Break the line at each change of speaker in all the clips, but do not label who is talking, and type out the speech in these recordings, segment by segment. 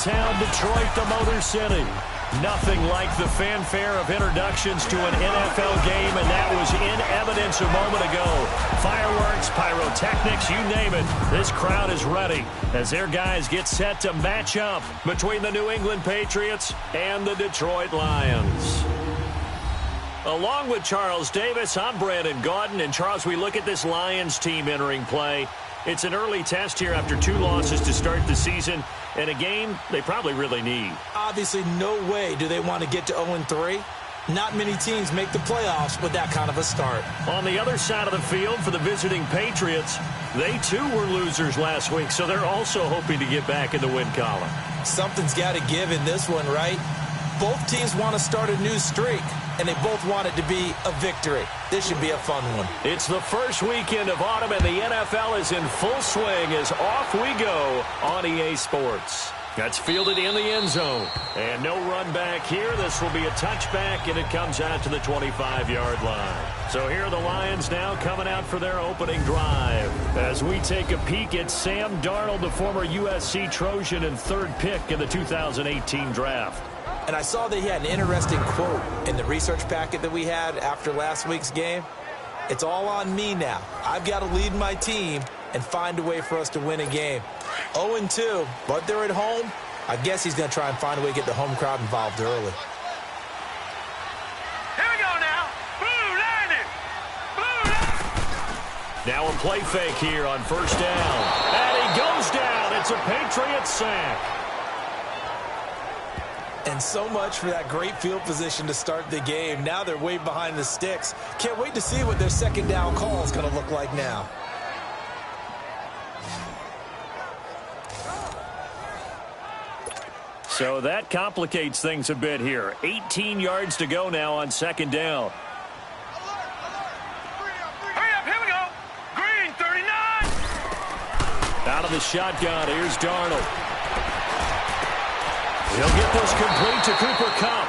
downtown Detroit, the Motor City. Nothing like the fanfare of introductions to an NFL game, and that was in evidence a moment ago. Fireworks, pyrotechnics, you name it. This crowd is ready as their guys get set to match up between the New England Patriots and the Detroit Lions. Along with Charles Davis, I'm Brandon Gaudin. And, Charles, we look at this Lions team entering play. It's an early test here after 2 losses to start the season, and a game they probably really need.
Obviously, no way do they want to get to 0-3. Not many teams make the playoffs with that kind of a start.
On the other side of the field for the visiting Patriots, they too were losers last week, so they're also hoping to get back in the win column.
Something's got to give in this one, right? Both teams want to start a new streak, and they both want it to be a victory. This should be a fun one.
It's the first weekend of autumn, and the NFL is in full swing as off we go on EA Sports. That's fielded in the end zone. And no run back here. This will be a touchback, and it comes out to the 25-yard line. So here are the Lions now coming out for their opening drive. As we take a peek at Sam Darnold, the former USC Trojan and 3rd pick in the 2018 draft.
And I saw that he had an interesting quote in the research packet that we had after last week's game. It's all on me now. I've got to lead my team and find a way for us to win a game. 0-2, but they're at home. I guess he's going to try and find a way to get the home crowd involved early.
Here we go now. Blue Lightning. Blue Lightning.
Now a play fake here on 1st down. And he goes down. It's a Patriots sack.
And so much for that great field position to start the game. Now they're way behind the sticks. Can't wait to see what their 2nd down call is going to look like now.
So that complicates things a bit here. 18 yards to go now on 2nd down.
Hurry up, here we go. Green, 39.
Out of the shotgun, here's Darnold. He'll get this complete to Cooper Kupp.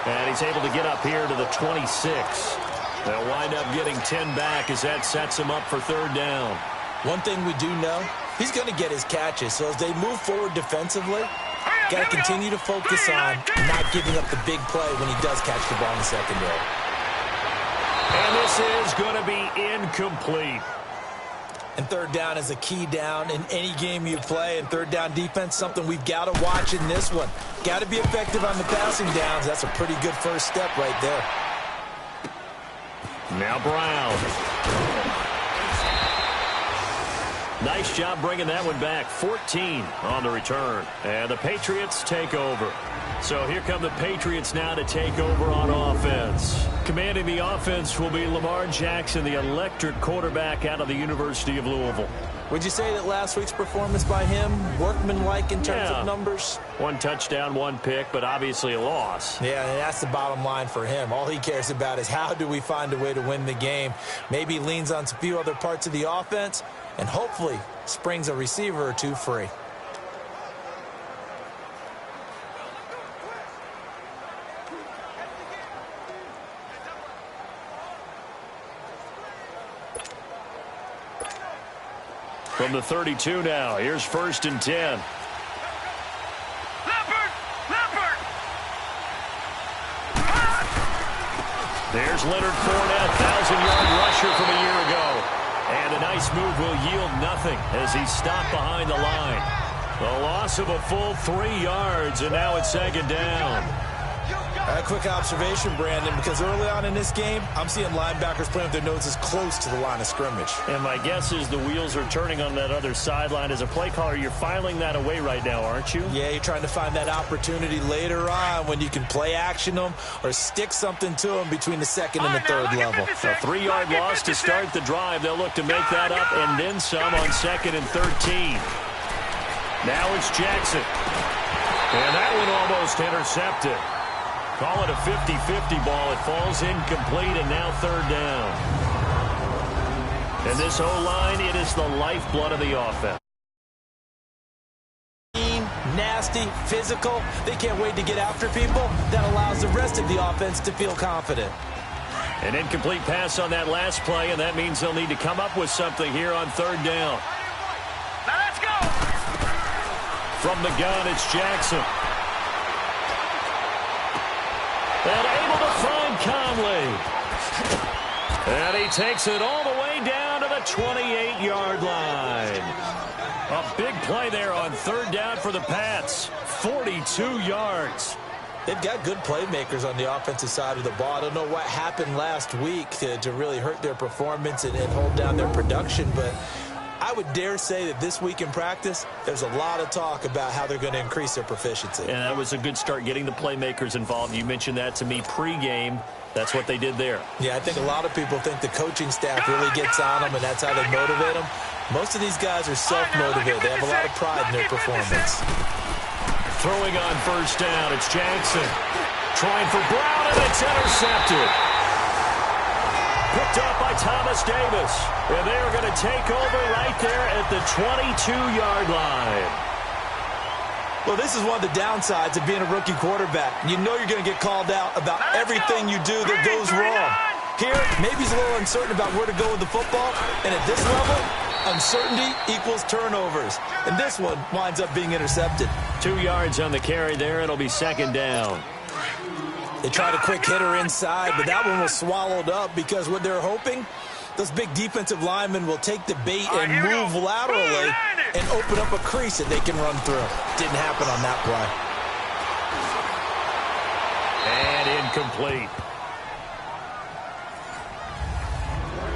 And he's able to get up here to the 26. They'll wind up getting 10 back as that sets him up for 3rd down.
One thing we do know, he's going to get his catches. So as they move forward defensively, got to continue to focus on not giving up the big play when he does catch the ball in the secondary.
And this is going to be incomplete.
And 3rd down is a key down in any game you play. And 3rd down defense, something we've got to watch in this one. Got to be effective on the passing downs. That's a pretty good first step right there.
Now Brown. Nice job bringing that one back. 14 on the return. And the Patriots take over. So here come the Patriots now to take over on offense. Commanding the offense will be Lamar Jackson, the electric quarterback out of the University of Louisville.
Would you say that last week's performance by him, workmanlike in terms of numbers?
1 touchdown, 1 pick, but obviously a loss.
Yeah, and that's the bottom line for him. All he cares about is how do we find a way to win the game. Maybe he leans on a few other parts of the offense and hopefully springs a receiver or 2 free.
From the 32 now, here's 1st and 10.
Leopard.
There's Leonard Fournette, 1,000-yard rusher from a year ago. And a nice move will yield nothing as he's stopped behind the line. The loss of a full 3 yards, and now it's 2nd down.
A quick observation, Brandon, because early on in this game, I'm seeing linebackers playing with their noses close to the line of scrimmage.
And my guess is the wheels are turning on that other sideline. As a play caller, you're filing that away right now, aren't you?
Yeah, you're trying to find that opportunity later on when you can play action them or stick something to them between the 2nd and the 3rd level.
A 3-yard loss to start the drive. They'll look to make that up and then some on 2nd and 13. Now it's Jackson. And that one almost intercepted. Call it a 50-50 ball. It falls incomplete, and now 3rd down. And this O-line, it is the lifeblood of the offense.
Nasty, physical. They can't wait to get after people. That allows the rest of the offense to feel confident.
An incomplete pass on that last play, and that means they'll need to come up with something here on 3rd down.
Now let's go.
From the gun, it's Jackson. And able to find Conley. And he takes it all the way down to the 28-yard line. A big play there on third down for the Pats. 42 yards.
They've got good playmakers on the offensive side of the ball. I don't know what happened last week to really hurt their performance and hold down their production, but I would dare say that this week in practice, there's a lot of talk about how they're going to increase their proficiency.
And that was a good start getting the playmakers involved. You mentioned that to me pregame. That's what they did there.
Yeah, I think a lot of people think the coaching staff really gets on them, and that's how they motivate them. Most of these guys are self-motivated. They have a lot of pride in their performance.
Throwing on first down, it's Jackson. Trying for Brown, and it's intercepted. Picked up by Thomas Davis. And they are going to take over right there at the 22-yard line.
Well, this is one of the downsides of being a rookie quarterback. You know you're going to get called out about everything you do that goes wrong. Here, maybe he's a little uncertain about where to go with the football, and at this level, uncertainty equals turnovers. And this one winds up being intercepted.
2 yards on the carry there. It'll be second down.
They tried a quick hitter inside, but that one was swallowed up because what they're hoping, those big defensive linemen will take the bait and move laterally and open up a crease that they can run through. Didn't happen on that
And
play.
incomplete.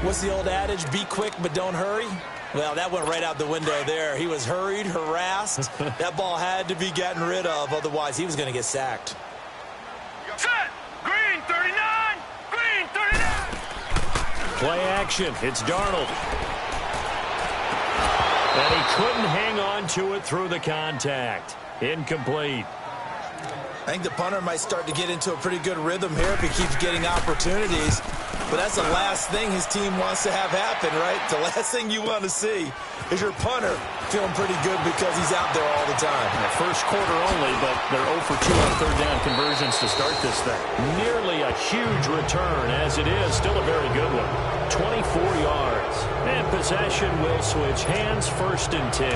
What's the old adage? Be quick, but don't hurry. Well, that went right out the window there. He was hurried, harassed. That ball had to be gotten rid of, otherwise he was going to get sacked.
Set. Green 39. Green 39.
Play action. It's Darnold. And he couldn't hang on to it through the contact. Incomplete.
I think the punter might start to get into a pretty good rhythm here if he keeps getting opportunities. But that's the last thing his team wants to have happen, right? The last thing you want to see is your punter feeling pretty good because he's out there all the time.
First quarter only, but they're 0 for 2 on third down conversions to start this thing. Nearly a huge return as it is. Still a very good one. 24 yards. And possession will switch hands, first and 10.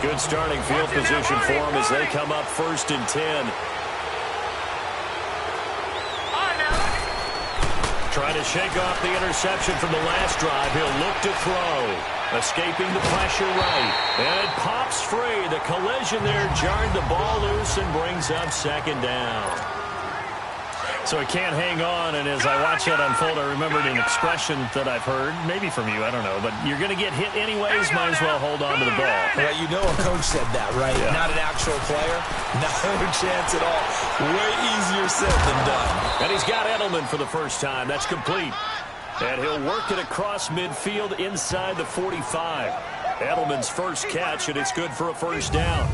Good starting field position for them as they come up first and 10. Trying to shake off the interception from the last drive. He'll look to throw. Escaping the pressure right. And it pops free. The collision there jarred the ball loose and brings up second down. So he can't hang on, and as I watch that unfold, I remembered an expression that I've heard, maybe from you, I don't know, but you're going to get hit anyways, might as well hold on to the ball.
Well, you know a coach said that, right?
Yeah.
Not an actual player. No chance at all. Way easier said than done.
And he's got Edelman for the first time. That's complete. And he'll work it across midfield inside the 45. Edelman's first catch, and it's good for a first down.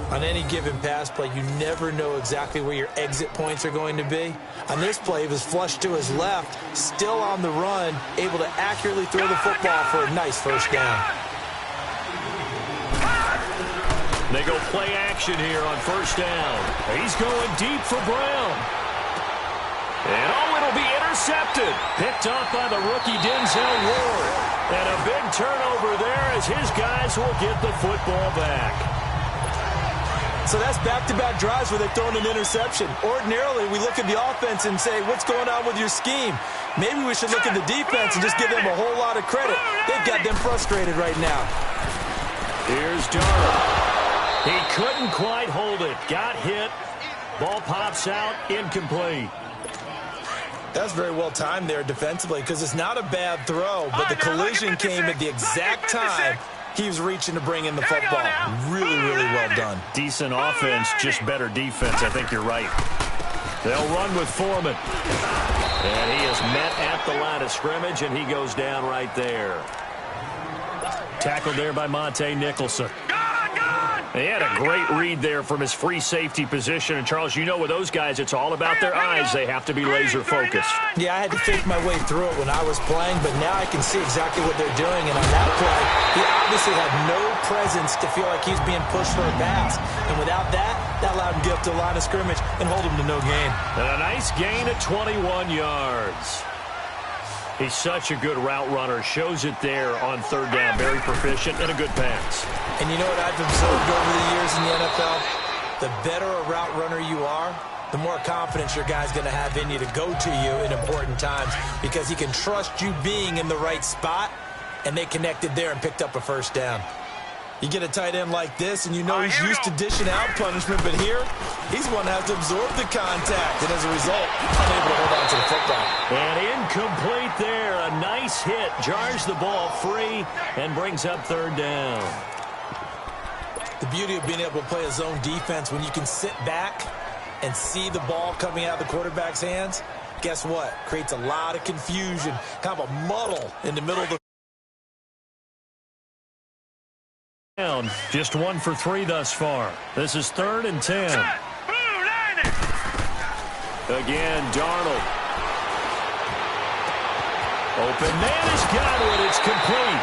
On any given pass play, you never know exactly where your exit points are going to be. On this play, he was flushed to his left, still on the run, able to accurately throw the football for a nice first down.
They go play action here on first down. He's going deep for Brown. And it'll be intercepted. Picked off by the rookie Denzel Ward. And a big turnover there as his guys will get the football back.
So that's back-to-back drives where they've thrown an interception. Ordinarily, we look at the offense and say, what's going on with your scheme? Maybe we should look at the defense and just give them a whole lot of credit. They've got them frustrated right now.
Here's Darnold. He couldn't quite hold it. Got hit. Ball pops out. Incomplete.
That's very well timed there defensively because it's not a bad throw, but the collision came at the exact time he was reaching to bring in the football. Really, really well done.
Decent offense, just better defense. I think you're right. They'll run with Foreman. And he is met at the line of scrimmage, and he goes down right there. Tackled there by Monte Nicholson. He had a great read there from his free safety position. And, Charles, you know with those guys, it's all about their eyes. They have to be laser-focused.
Yeah, I had to think my way through it when I was playing, but now I can see exactly what they're doing. And on that play, he obviously had no presence to feel like he's being pushed for a pass. And without that, that allowed him to get up to the line of scrimmage and hold him to no gain.
And a nice gain at 21 yards. He's such a good route runner. Shows it there on third down. Very proficient and a good pass.
And you know what I've observed over the years in the NFL? The better a route runner you are, the more confidence your guy's going to have in you to go to you in important times because he can trust you being in the right spot, and they connected there and picked up a first down. You get a tight end like this, and you know he's used to dishing out punishment, but here, he's one that has to absorb the contact, and as a result, unable to hold on to the football.
And incomplete there. A nice hit. Jars the ball free and brings up third down.
The beauty of being able to play a zone defense when you can sit back and see the ball coming out of the quarterback's hands, guess what? Creates a lot of confusion, kind of a muddle in the middle of the
down. Just 1 for 3 thus far. This is 3rd and 10. Again, Darnold. Open man is got it. It's complete.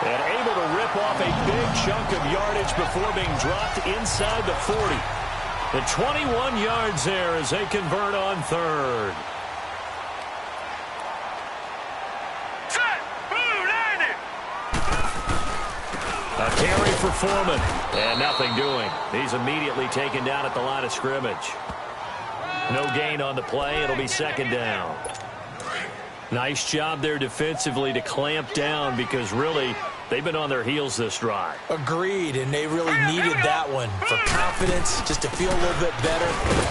And able to rip off a big chunk of yardage before being dropped inside the 40. The 21 yards there as they convert on 3rd. A carry for Foreman. And nothing doing. He's immediately taken down at the line of scrimmage. No gain on the play. It'll be 2nd down. Nice job there defensively to clamp down because really they've been on their heels this drive.
Agreed, and they really needed that one for confidence, just to feel a little bit better.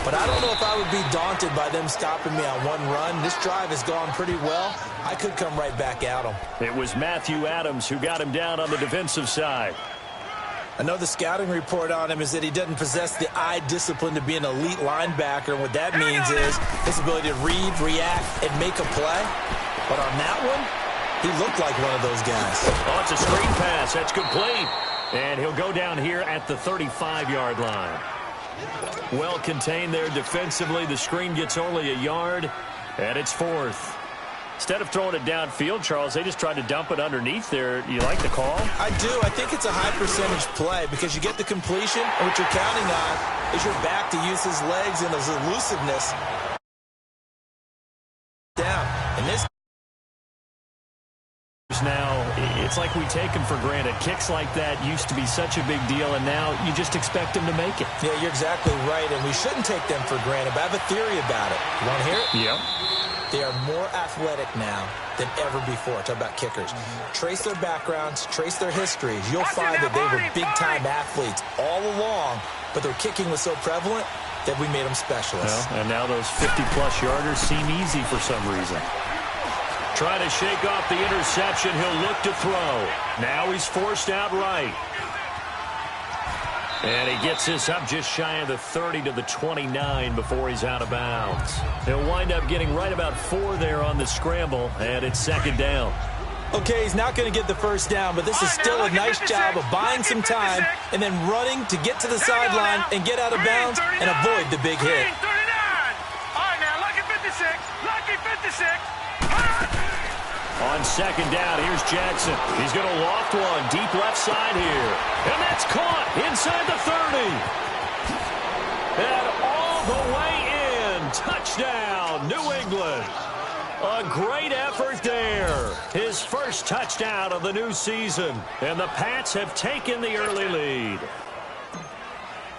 But I don't know if I would be daunted by them stopping me on one run. This drive has gone pretty well. I could come right back at them.
It was Matthew Adams who got him down on the defensive side.
I know the scouting report on him is that he doesn't possess the eye discipline to be an elite linebacker. And what that means is his ability to read, react, and make a play. But on that one, he looked like one of those guys.
Oh, it's a screen pass. That's complete. And he'll go down here at the 35-yard line. Well contained there defensively. The screen gets only a yard, and it's 4th. Instead of throwing it downfield, Charles, they just tried to dump it underneath there. You like the call?
I do. I think it's a high-percentage play because you get the completion, and what you're counting on is your back to use his legs and his elusiveness down. And this
now, it's like we take them for granted. Kicks like that used to be such a big deal, and now you just expect them to make it.
Yeah, you're exactly right, and we shouldn't take them for granted, but I have a theory about it. You want to hear it?
Yep.
They are more athletic now than ever before. Talk about kickers. Trace their backgrounds, trace their histories. You'll find that they were big-time athletes all along, but their kicking was so prevalent that we made them specialists.
Well, and now those 50-plus yarders seem easy for some reason. Trying to shake off the interception. He'll look to throw. Now he's forced out right. And he gets this up just shy of the 30 to the 29 before he's out of bounds. He'll wind up getting right about 4 there on the scramble, and it's 2nd down.
Okay, he's not going to get the first down, but this is still a nice job of buying some time and then running to get to the sideline and get out of bounds and avoid the big hit.
All right, now, lucky 56. Lucky 56.
On 2nd down, here's Jackson. He's going to loft one deep left side here. And that's caught inside the 30. And all the way in. Touchdown, New England. A great effort there. His first touchdown of the new season. And the Pats have taken the early lead.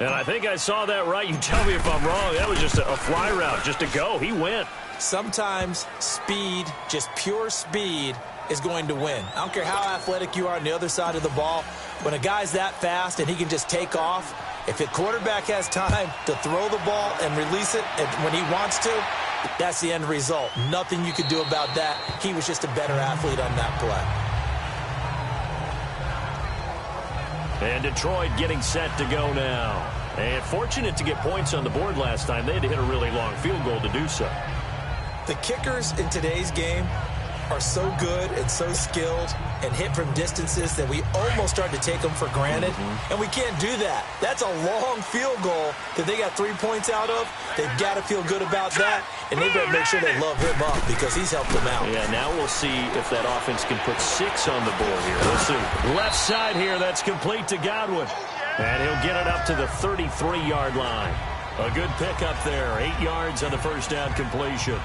And I think I saw that right. You tell me if I'm wrong. That was just a fly route, just a go. He went.
Sometimes speed, just pure speed, is going to win. I don't care how athletic you are on the other side of the ball. When a guy's that fast and he can just take off, if the quarterback has time to throw the ball and release it when he wants to, that's the end result. Nothing you could do about that. He was just a better athlete on that play.
And Detroit getting set to go now. And fortunate to get points on the board last time. They had to hit a really long field goal to do so.
The kickers in today's game are so good and so skilled and hit from distances that we almost start to take them for granted. And we can't do that. That's a long field goal that they got 3 points out of. They've got to feel good about that. And they better make sure they love him up because he's helped them out.
Yeah, now we'll see if that offense can put 6 on the board here. We'll see. Left side here, that's complete to Godwin. And he'll get it up to the 33-yard line. A good pickup there. 8 yards on the first down completion.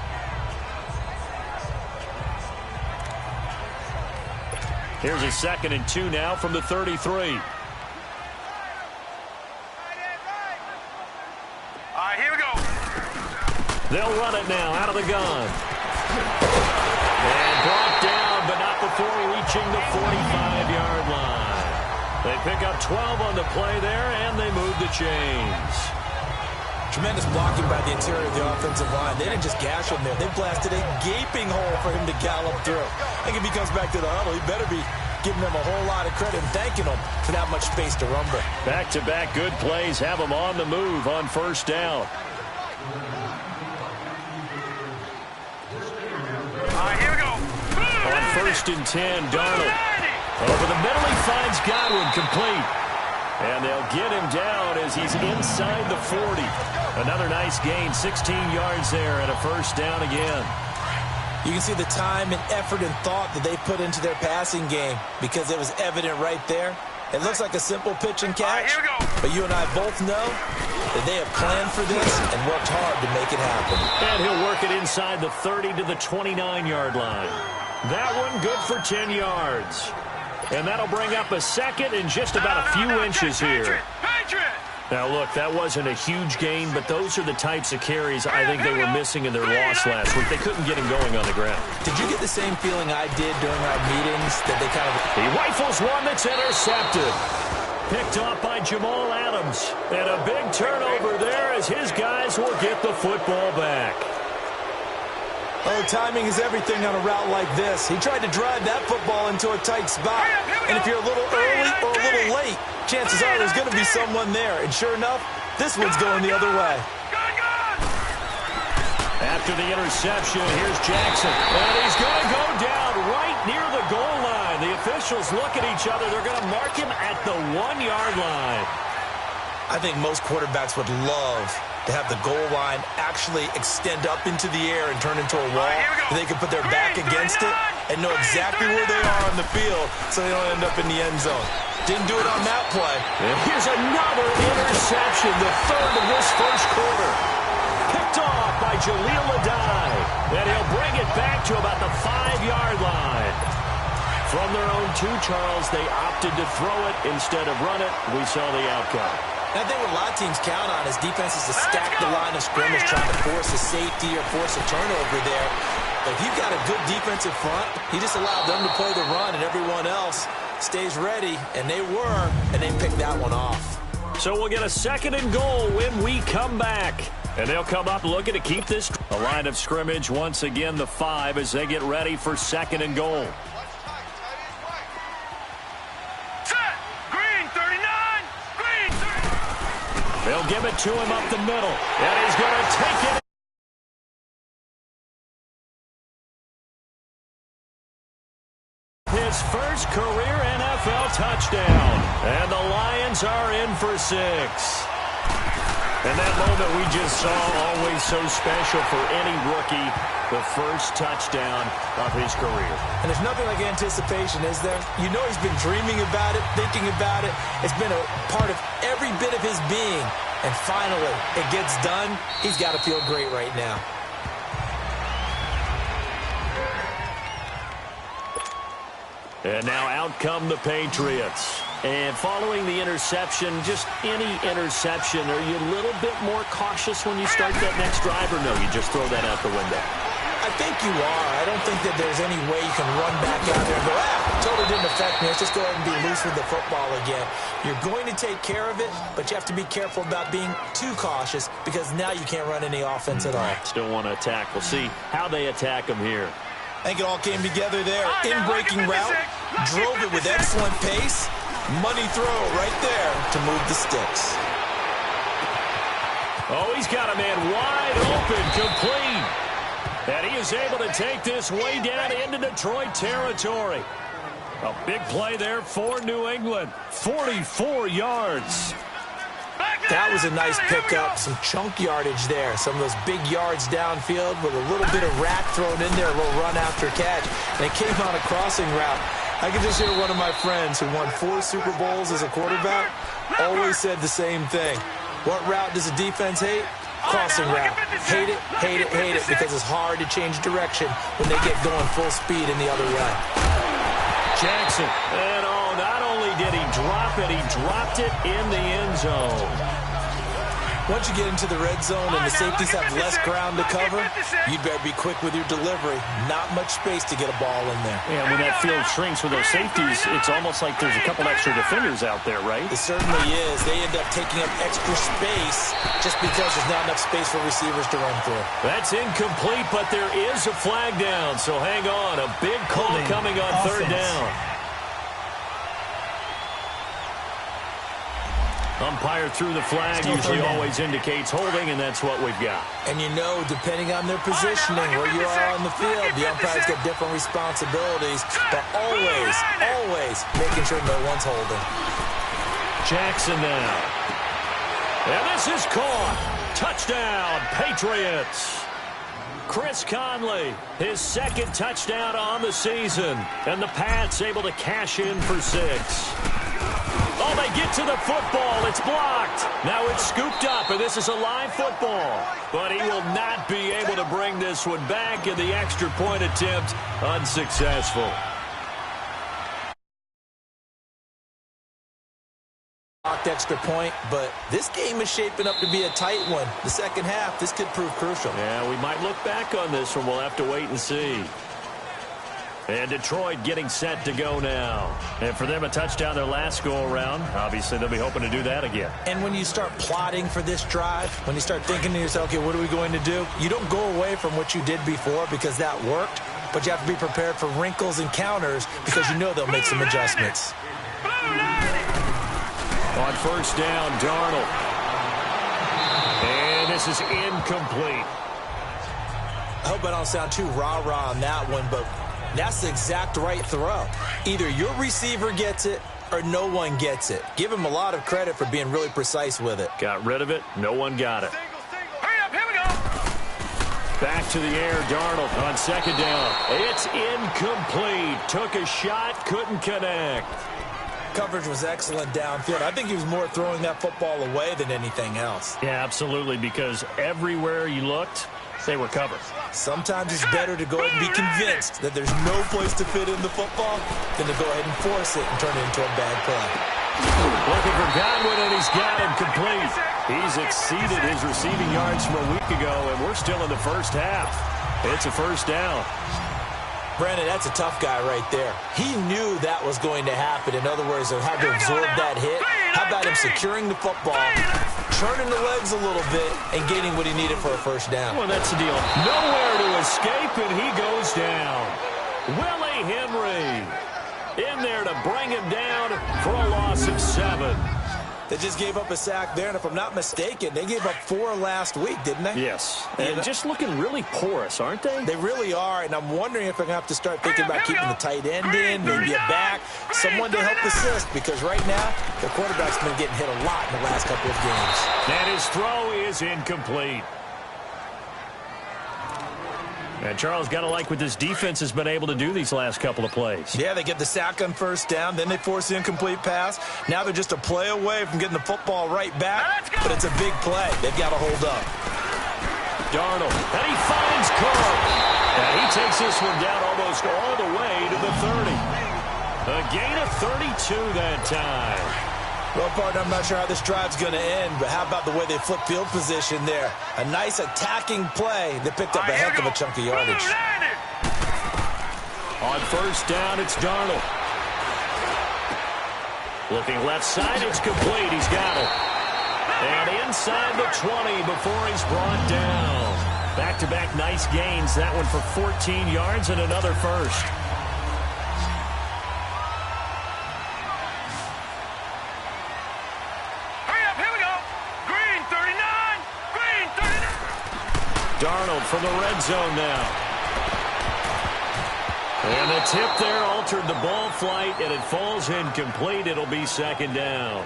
Here's a 2nd and 2 now from the 33.
right, here we go.
They'll run it now out of the gun. And brought down, but not before reaching the 45-yard line. They pick up 12 on the play there, and they move the chains.
Tremendous blocking by the interior of the offensive line. They didn't just gash him there. They blasted a gaping hole for him to gallop through. I think if he comes back to the huddle, he better be giving them a whole lot of credit and thanking them for that much space to rumble.
Back-to-back good plays have them on the move on first down.
All right, here we go.
On 1st and 10, Darnold. Over the middle, he finds Godwin complete. And they'll get him down as he's inside the 40. Another nice gain, 16 yards there and a first down again.
You can see the time and effort and thought that they put into their passing game because it was evident right there. It looks like a simple pitch and catch,
here we go.
but you and I both know that they have planned for this and worked hard to make it happen.
And he'll work it inside the 30 to the 29-yard line. That one good for 10 yards. And that'll bring up a second and just about a few inches here. Now, look, that wasn't a huge gain, but those are the types of carries I think they were missing in their loss last week. They couldn't get him going on the ground.
Did you get the same feeling I did during our meetings that they kind of...
He rifles one that's intercepted. Picked off by Jamal Adams. And a big turnover there as his guys will get the football back.
Oh, timing is everything on a route like this. He tried to drive that football into a tight spot. And if you're a little early or a little late, chances are there's going to be someone there. And sure enough, this one's going the other way.
After the interception, here's Jackson. And he's going to go down right near the goal line. The officials look at each other. They're going to mark him at the 1-yard line.
I think most quarterbacks would love to have the goal line actually extend up into the air and turn into a wall. They can put their back against it and know exactly where they are on the field so they don't end up in the end zone. Didn't do it on that play.
And here's another interception, the third of this first quarter. Picked off by Jaleel Adai. And he'll bring it back to about the 5-yard line. From their own 2, Charles, they opted to throw it instead of run it. We saw the outcome.
And I think what a lot of teams count on is defenses to stack the line of scrimmage, trying to force a safety or force a turnover there. But if you've got a good defensive front, you just allow them to play the run and everyone else stays ready, and they were, and they picked that one off.
So we'll get a 2nd and goal when we come back. And they'll come up looking to keep this. A line of scrimmage once again, the 5, as they get ready for 2nd and goal. They'll give it to him up the middle. And he's going to take it. His first career NFL touchdown. And the Lions are in for 6. And that moment we just saw, always so special for any rookie, the first touchdown of his career.
And there's nothing like anticipation, is there? You know he's been dreaming about it, thinking about it. It's been a part of every bit of his being. And finally, it gets done. He's got to feel great right now.
And now out come the Patriots. And following the interception, just any interception, are you a little bit more cautious when you start that next drive, or no, you just throw that out the window?
I think you are. I don't think that there's any way you can run back out there and go, totally didn't affect me. Let's just go ahead and be loose with the football again. You're going to take care of it, but you have to be careful about being too cautious because now you can't run any offense at all.
Still want to attack. We'll see how they attack them here.
I think it all came together there. In-breaking route, drove it with excellent pace. Money throw right there to move the sticks.
Oh, he's got a man wide open, complete. And he is able to take this way down into Detroit territory. A big play there for New England. 44 yards.
That was a nice pickup, some chunk yardage there. Some of those big yards downfield with a little bit of rack thrown in there, a little run after catch. And it came on a crossing route. I can just hear one of my friends who won 4 Super Bowls as a quarterback always said the same thing. What route does a defense hate? Crossing route. Hate it, hate it, hate it, because it's hard to change direction when they get going full speed in the other way.
Jackson. And not only did he drop it, he dropped it in the end zone.
Once you get into the red zone and the safeties have less ground to cover, you'd better be quick with your delivery. Not much space to get a ball in there.
Yeah, when that field shrinks with those safeties, it's almost like there's a couple extra defenders out there, right?
It certainly is. They end up taking up extra space just because there's not enough space for receivers to run through.
That's incomplete, but there is a flag down, so hang on. A big call coming on third down. Umpire threw the flag, usually always indicates holding, and that's what we've got.
And you know, depending on their positioning, where you are on the field, the umpires get different responsibilities, but always making sure no one's holding.
Jackson now. And this is caught. Touchdown, Patriots. Chris Conley, his second touchdown on the season, and the Pats able to cash in for 6. Oh, they get to the football. It's blocked. Now it's scooped up, and this is a live football. But he will not be able to bring this one back, and the extra point attempt unsuccessful.
Blocked extra point, but this game is shaping up to be a tight one. The second half, this could prove crucial.
Yeah, we might look back on this one. We'll have to wait and see. And Detroit getting set to go now. And for them, a touchdown their last go-around. Obviously, they'll be hoping to do that again.
And when you start plotting for this drive, when you start thinking to yourself, okay, what are we going to do? You don't go away from what you did before because that worked, but you have to be prepared for wrinkles and counters because you know they'll make some adjustments.
On first down, Darnold. And this is incomplete.
I hope I don't sound too rah-rah on that one, but that's the exact right throw. Either your receiver gets it or no one gets it. Give him a lot of credit for being really precise with it.
Got rid of it. No one got it.
Hurry up, here we go.
Back to the air, Darnold on second down. It's incomplete. Took a shot, couldn't connect.
Coverage was excellent downfield. I think he was more throwing that football away than anything else.
Yeah, absolutely, because everywhere you looked, they were covered.
Sometimes it's better to go ahead and be convinced that there's no place to fit in the football than to go ahead and force it and turn it into a bad play.
Looking for Godwin, and he's got him complete. He's exceeded his receiving yards from a week ago, and we're still in the first half. It's a first down.
Brandon, that's a tough guy right there. He knew that was going to happen. In other words, he had to absorb that hit. How about him securing the football, turning the legs a little bit, and getting what he needed for a first down?
Well, that's the deal. Nowhere to escape, and he goes down. Willie Henry in there to bring him down for a loss of 7.
They just gave up a sack there, and if I'm not mistaken, they gave up 4 last week, didn't they?
Yes, and just looking really porous, aren't they?
They really are, and I'm wondering if I'm going to have to start thinking about keeping the tight end in, maybe a back, someone to help assist, because right now, the quarterback's been getting hit a lot in the last couple of games.
And his throw is incomplete. And Charles, got to like what this defense has been able to do these last couple of plays.
Yeah, they get the sack on first down, then they force the incomplete pass. Now they're just a play away from getting the football right back, but it's a big play. They've got to hold up.
Darnold, and he finds Cook. And he takes this one down almost all the way to the 30. A gain of 32 that time.
Well, partner, I'm not sure how this drive's going to end, but how about the way they flip field position there? A nice attacking play. They picked up a heck of a chunk of yardage.
On first down, it's Darnold. Looking left side, it's complete. He's got it. And inside the 20 before he's brought down. Back-to-back nice gains. That one for 14 yards and another first. Darnold from the red zone now. And the tip there altered the ball flight, and it falls incomplete. It'll be second down.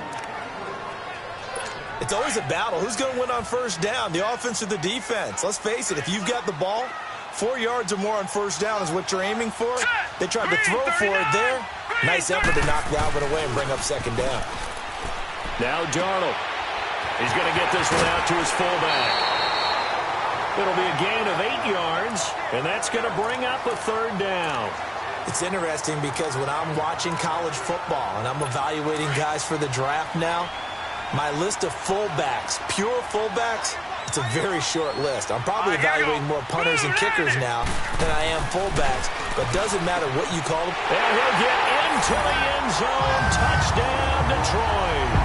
It's always a battle. Who's going to win on first down, the offense or the defense? Let's face it, if you've got the ball, 4 yards or more on first down is what you're aiming for. They tried to throw for it there. Nice effort to knock that one away and bring up second down.
Now Darnold. He's going to get this one out to his fullback. It'll be a gain of 8 yards, and that's going to bring up a third down.
It's interesting because when I'm watching college football and I'm evaluating guys for the draft now, My list of fullbacks, pure fullbacks, it's a very short list. I'm probably evaluating more punters and kickers now than I am fullbacks, but doesn't matter what you call them.
And he'll get into the end zone. Touchdown, Detroit.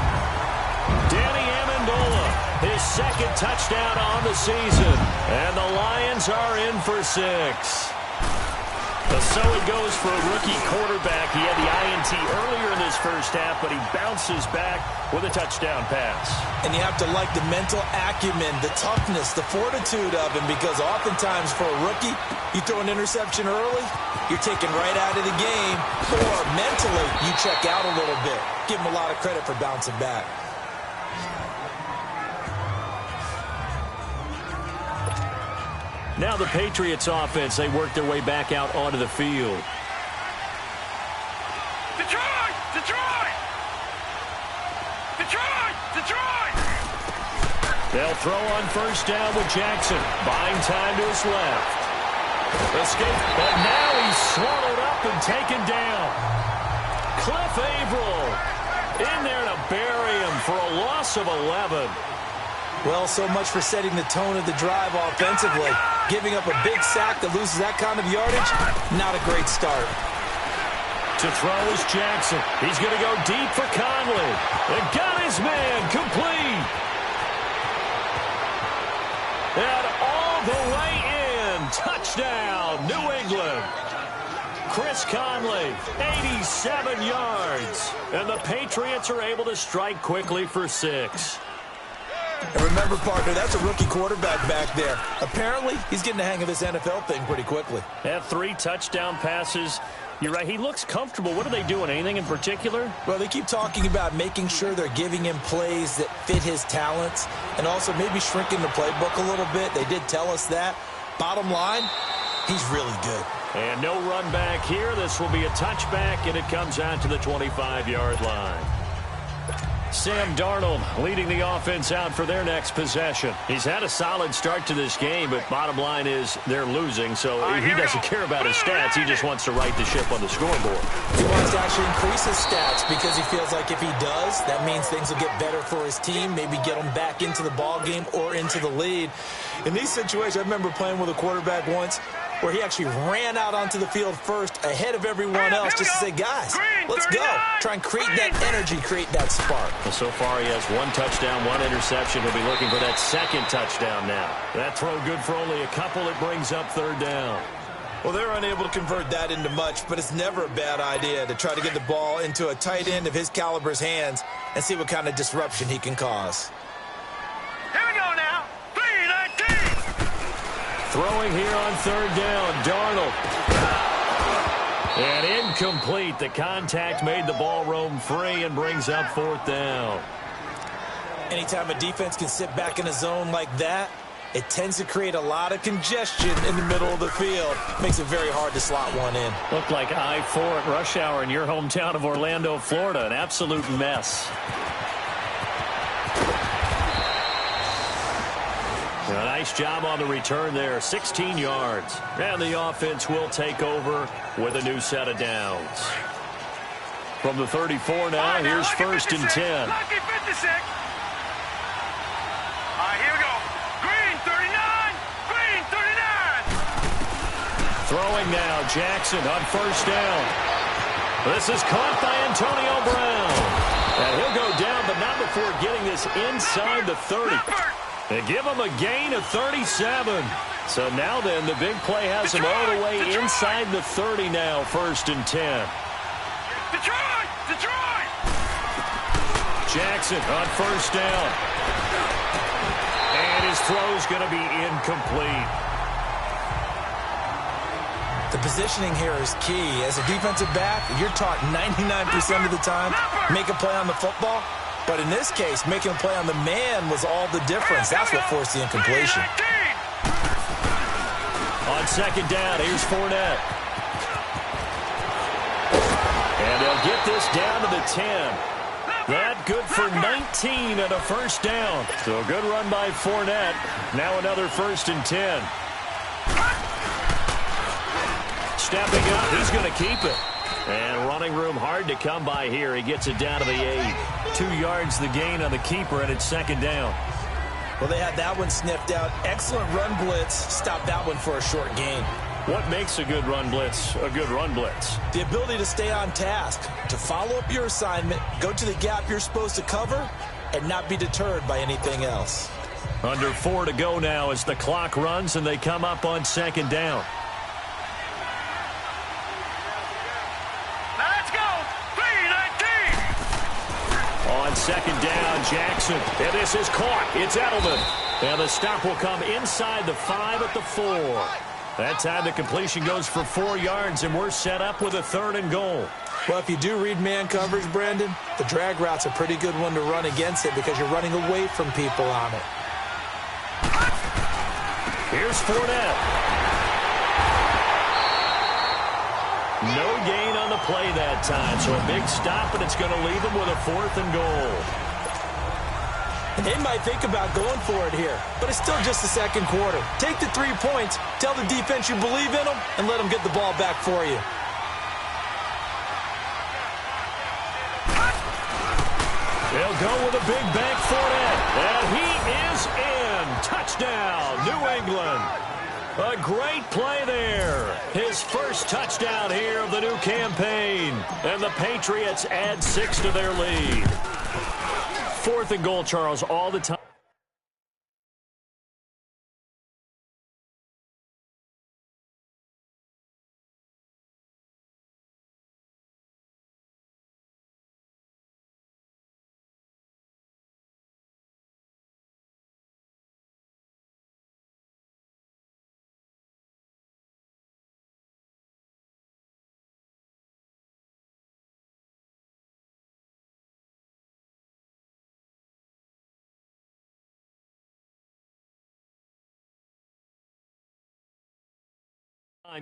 Danny Amendola, his second touchdown on the season. And the Lions are in for 6. So it goes for a rookie quarterback. He had the INT earlier in this first half, but he bounces back with a touchdown pass.
And you have to like the mental acumen, the toughness, the fortitude of him, because oftentimes for a rookie, you throw an interception early, you're taken right out of the game, or mentally, you check out a little bit. Give him a lot of credit for bouncing back.
Now the Patriots offense, they work their way back out onto the field.
Detroit! Detroit! Detroit! Detroit!
They'll throw on first down with Jackson. Buying time to his left. Escape, but now he's swallowed up and taken down. Cliff Averill in there to bury him for a loss of 11.
Well, so much for setting the tone of the drive offensively. Giving up a big sack that loses that kind of yardage, not a great start.
To throw is Jackson. He's going to go deep for Conley. And got his man complete. And all the way in. Touchdown, New England. Chris Conley, 87 yards. And the Patriots are able to strike quickly for 6.
And remember, partner, that's a rookie quarterback back there. Apparently, he's getting the hang of this NFL thing pretty quickly.
Had 3 touchdown passes. You're right, he looks comfortable. What are they doing? Anything in particular?
Well, they keep talking about making sure they're giving him plays that fit his talents and also maybe shrinking the playbook a little bit. They did tell us that. Bottom line, he's really good.
And no run back here. This will be a touchback, and it comes out to the 25-yard line. Sam Darnold leading the offense out for their next possession. He's had a solid start to this game, but bottom line is they're losing, so he doesn't care about his stats. He just wants to right the ship on the scoreboard.
He wants to actually increase his stats because he feels like if he does, that means things will get better for his team, maybe get him back into the ball game or into the lead. In these situations, I remember playing with a quarterback once where he actually ran out onto the field first ahead of everyone else just to say, guys, let's go. Try and create that energy, create that spark.
Well, so far he has 1 touchdown, 1 interception. He'll be looking for that second touchdown now. That throw good for only a couple. It brings up 3rd down.
Well, they're unable to convert that into much, but it's never a bad idea to try to get the ball into a tight end of his caliber's hands and see what kind of disruption he can cause.
Here we go now. 3-19.
Throwing here on 3rd down, Darnold. And incomplete. The contact made the ball roam free and brings up 4th down.
Anytime a defense can sit back in a zone like that, it tends to create a lot of congestion in the middle of the field. Makes it very hard to slot one in.
Looked like I-4 at rush hour in your hometown of Orlando, Florida. An absolute mess. A nice job on the return there, 16 yards. And the offense will take over with a new set of downs. From the 34 now, here's 1st and 10.
Lucky 56. All right, here we go. Green 39. Green 39.
Throwing now, Jackson on 1st down. This is caught by Antonio Brown. And he'll go down, but not before getting this inside the 30. They give him a gain of 37. So now then, the big play has him all the way inside the 30 now, 1st and 10.
Detroit! Detroit!
Jackson on 1st down. And his throw's going to be incomplete.
The positioning here is key. As a defensive back, you're taught 99% of the time, make a play on the football. But in this case, making a play on the man was all the difference. That's what forced the incompletion.
On 2nd down, here's Fournette. And they'll get this down to the 10. That good for 19 and a 1st down. So a good run by Fournette. Now another 1st and 10. Stepping up, he's going to keep it. And running room hard to come by here. He gets it down to the 8. 2 yards the gain on the keeper, and it's second down.
Well, they had that one sniffed out. Excellent run blitz. Stop that one for a short gain.
What makes a good run blitz a good run blitz?
The ability to stay on task, to follow up your assignment, go to the gap you're supposed to cover, and not be deterred by anything else.
Under 4 to go now as the clock runs, and they come up on second down.
Let's go. 3-19.
On second down, Jackson. And this is caught. It's Edelman. And the stop will come inside the 5 at the 4. That time the completion goes for 4 yards, and we're set up with a 3rd and goal.
Well, if you do read man coverage, Brandon, the drag route's a pretty good one to run against it because you're running away from people on it.
Here's Fournette. No gain on the play that time, so a big stop, and it's going to leave them with a 4th and goal.
And they might think about going for it here, but it's still just the second quarter. Take the 3 points, tell the defense you believe in them, and let them get the ball back for you.
They'll go with a big bank Fournette, and he is in. Touchdown, New England. A great play there. His first touchdown here of the new campaign. And the Patriots add 6 to their lead. 4th and goal, Charles, all the time.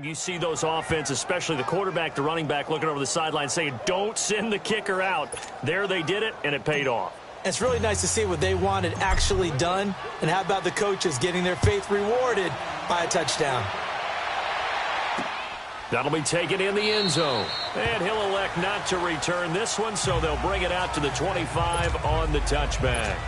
You see those offenses, especially the quarterback, the running back, looking over the sideline saying, don't send the kicker out. There they did it, and it paid off.
It's really nice to see what they wanted actually done. And how about the coaches getting their faith rewarded by a touchdown?
That'll be taken in the end zone. And he'll elect not to return this one, so they'll bring it out to the 25 on the touchback.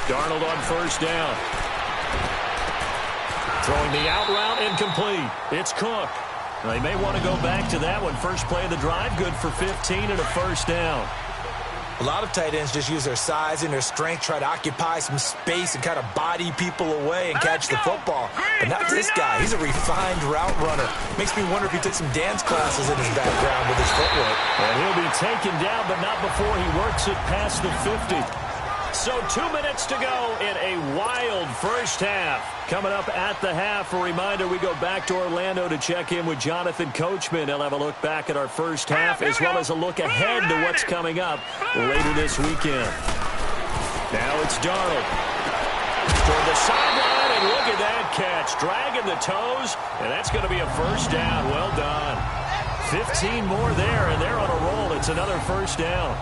Darnold on first down. Throwing the out route incomplete. It's Cook. They may want to go back to that one. First play of the drive, good for 15 and a first down.
A lot of tight ends just use their size and their strength, try to occupy some space and kind of body people away and catch the football. But not this guy. He's a refined route runner. Makes me wonder if he took some dance classes in his background with his footwork.
And he'll be taken down, but not before he works it past the 50. So 2 minutes to go in a wild first half. Coming up at the half, a reminder, we go back to Orlando to check in with Jonathan Coachman. He'll have a look back at our first half as well as a look ahead to what's coming up later this weekend. Now it's Darnold. Toward the sideline, and look at that catch. Dragging the toes, and that's going to be a first down. Well done. 15 more there, and they're on a roll. It's another first down.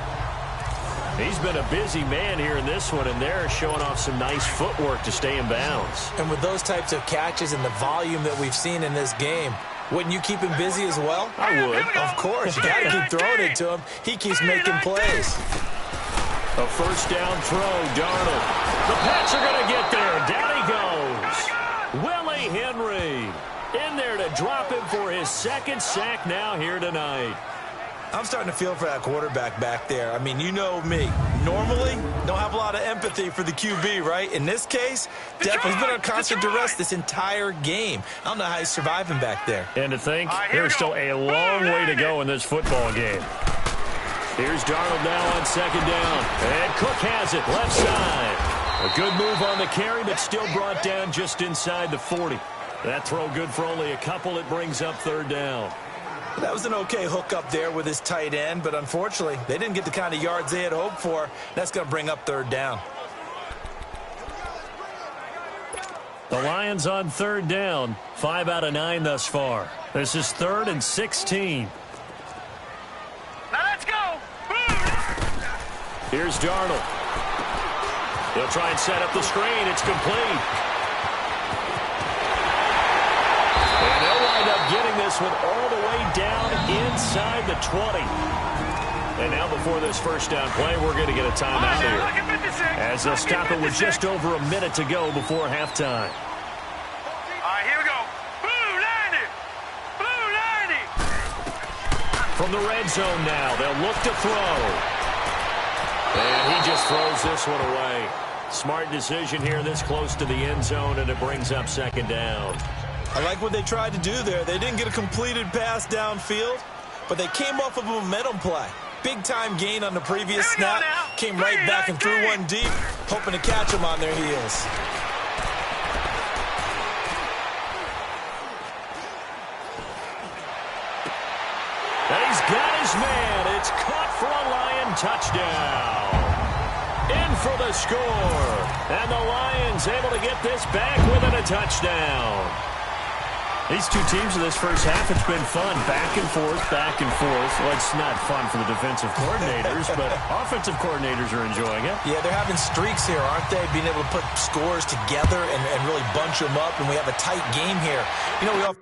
He's been a busy man here in this one, and they're showing off some nice footwork to stay in bounds.
And with those types of catches and the volume that we've seen in this game, wouldn't you keep him busy as well?
I would.
Of course. You got to keep throwing it to him. He keeps making plays.
A first down throw, Darnold. The Pats are going to get there. Down he goes. Willie Henry in there to drop him for his second sack now here tonight.
I'm starting to feel for that quarterback back there. I mean, you know me. Normally, don't have a lot of empathy for the QB, right? In this case, definitely he's been on constant duress this entire game. I don't know how he's surviving back there.
And to think, there's still a long way to go in this football game. Here's Darnold now on second down. And Cook has it, left side. A good move on the carry, but still brought down just inside the 40. That throw good for only a couple. It brings up third down.
That was an okay hook up there with his tight end, but unfortunately, they didn't get the kind of yards they had hoped for. That's going to bring up third down.
The Lions on third down, 5 out of 9 thus far. This is 3rd and 16.
Now let's go.
Here's Darnold. He'll try and set up the screen. It's complete. And they'll wind up getting this one all the way down inside the 20. And now before this first down play, we're going to get a timeout here, as they'll stop it with just over a minute to go before halftime.
All right, here we go. Blue 90. Blue 90.
From the red zone now, they'll look to throw. And he just throws this one away. Smart decision here this close to the end zone, and it brings up second down.
I like what they tried to do there. They didn't get a completed pass downfield, but they came off of a momentum play. Big-time gain on the previous snap. Came right back and threw one deep, hoping to catch them on their heels.
And he's got his man. It's caught for a Lion touchdown. In for the score. And the Lions able to get this back within a touchdown. These two teams in this first half, it's been fun. Back and forth, back and forth. Well, it's not fun for the defensive coordinators, but offensive coordinators are enjoying it.
Yeah, they're having streaks here, aren't they? Being able to put scores together and really bunch them up, and we have a tight game here. You know, we all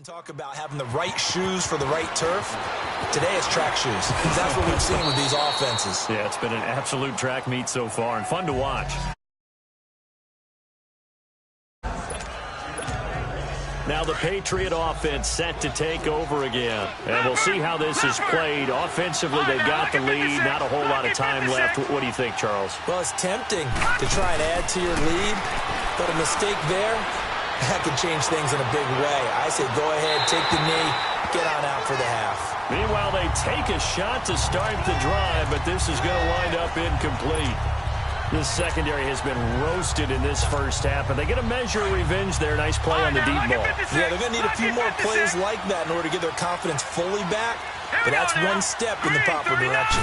often talk about having the right shoes for the right turf. Today it's track shoes. That's what we've seen with these offenses.
Yeah, it's been an absolute track meet so far and fun to watch. Now the Patriot offense set to take over again. And we'll see how this is played. Offensively, they've got the lead. Not a whole lot of time left. What do you think, Charles?
Well, it's tempting to try and add to your lead, but a mistake there, that could change things in a big way. I say go ahead, take the knee, get on out for the half.
Meanwhile, they take a shot to start the drive, but this is going to wind up incomplete. This secondary has been roasted in this first half, but they get a measure of revenge there. Nice play on the deep ball.
Yeah, they're going to need a few more plays like that in order to get their confidence fully back, but that's one step in the proper direction.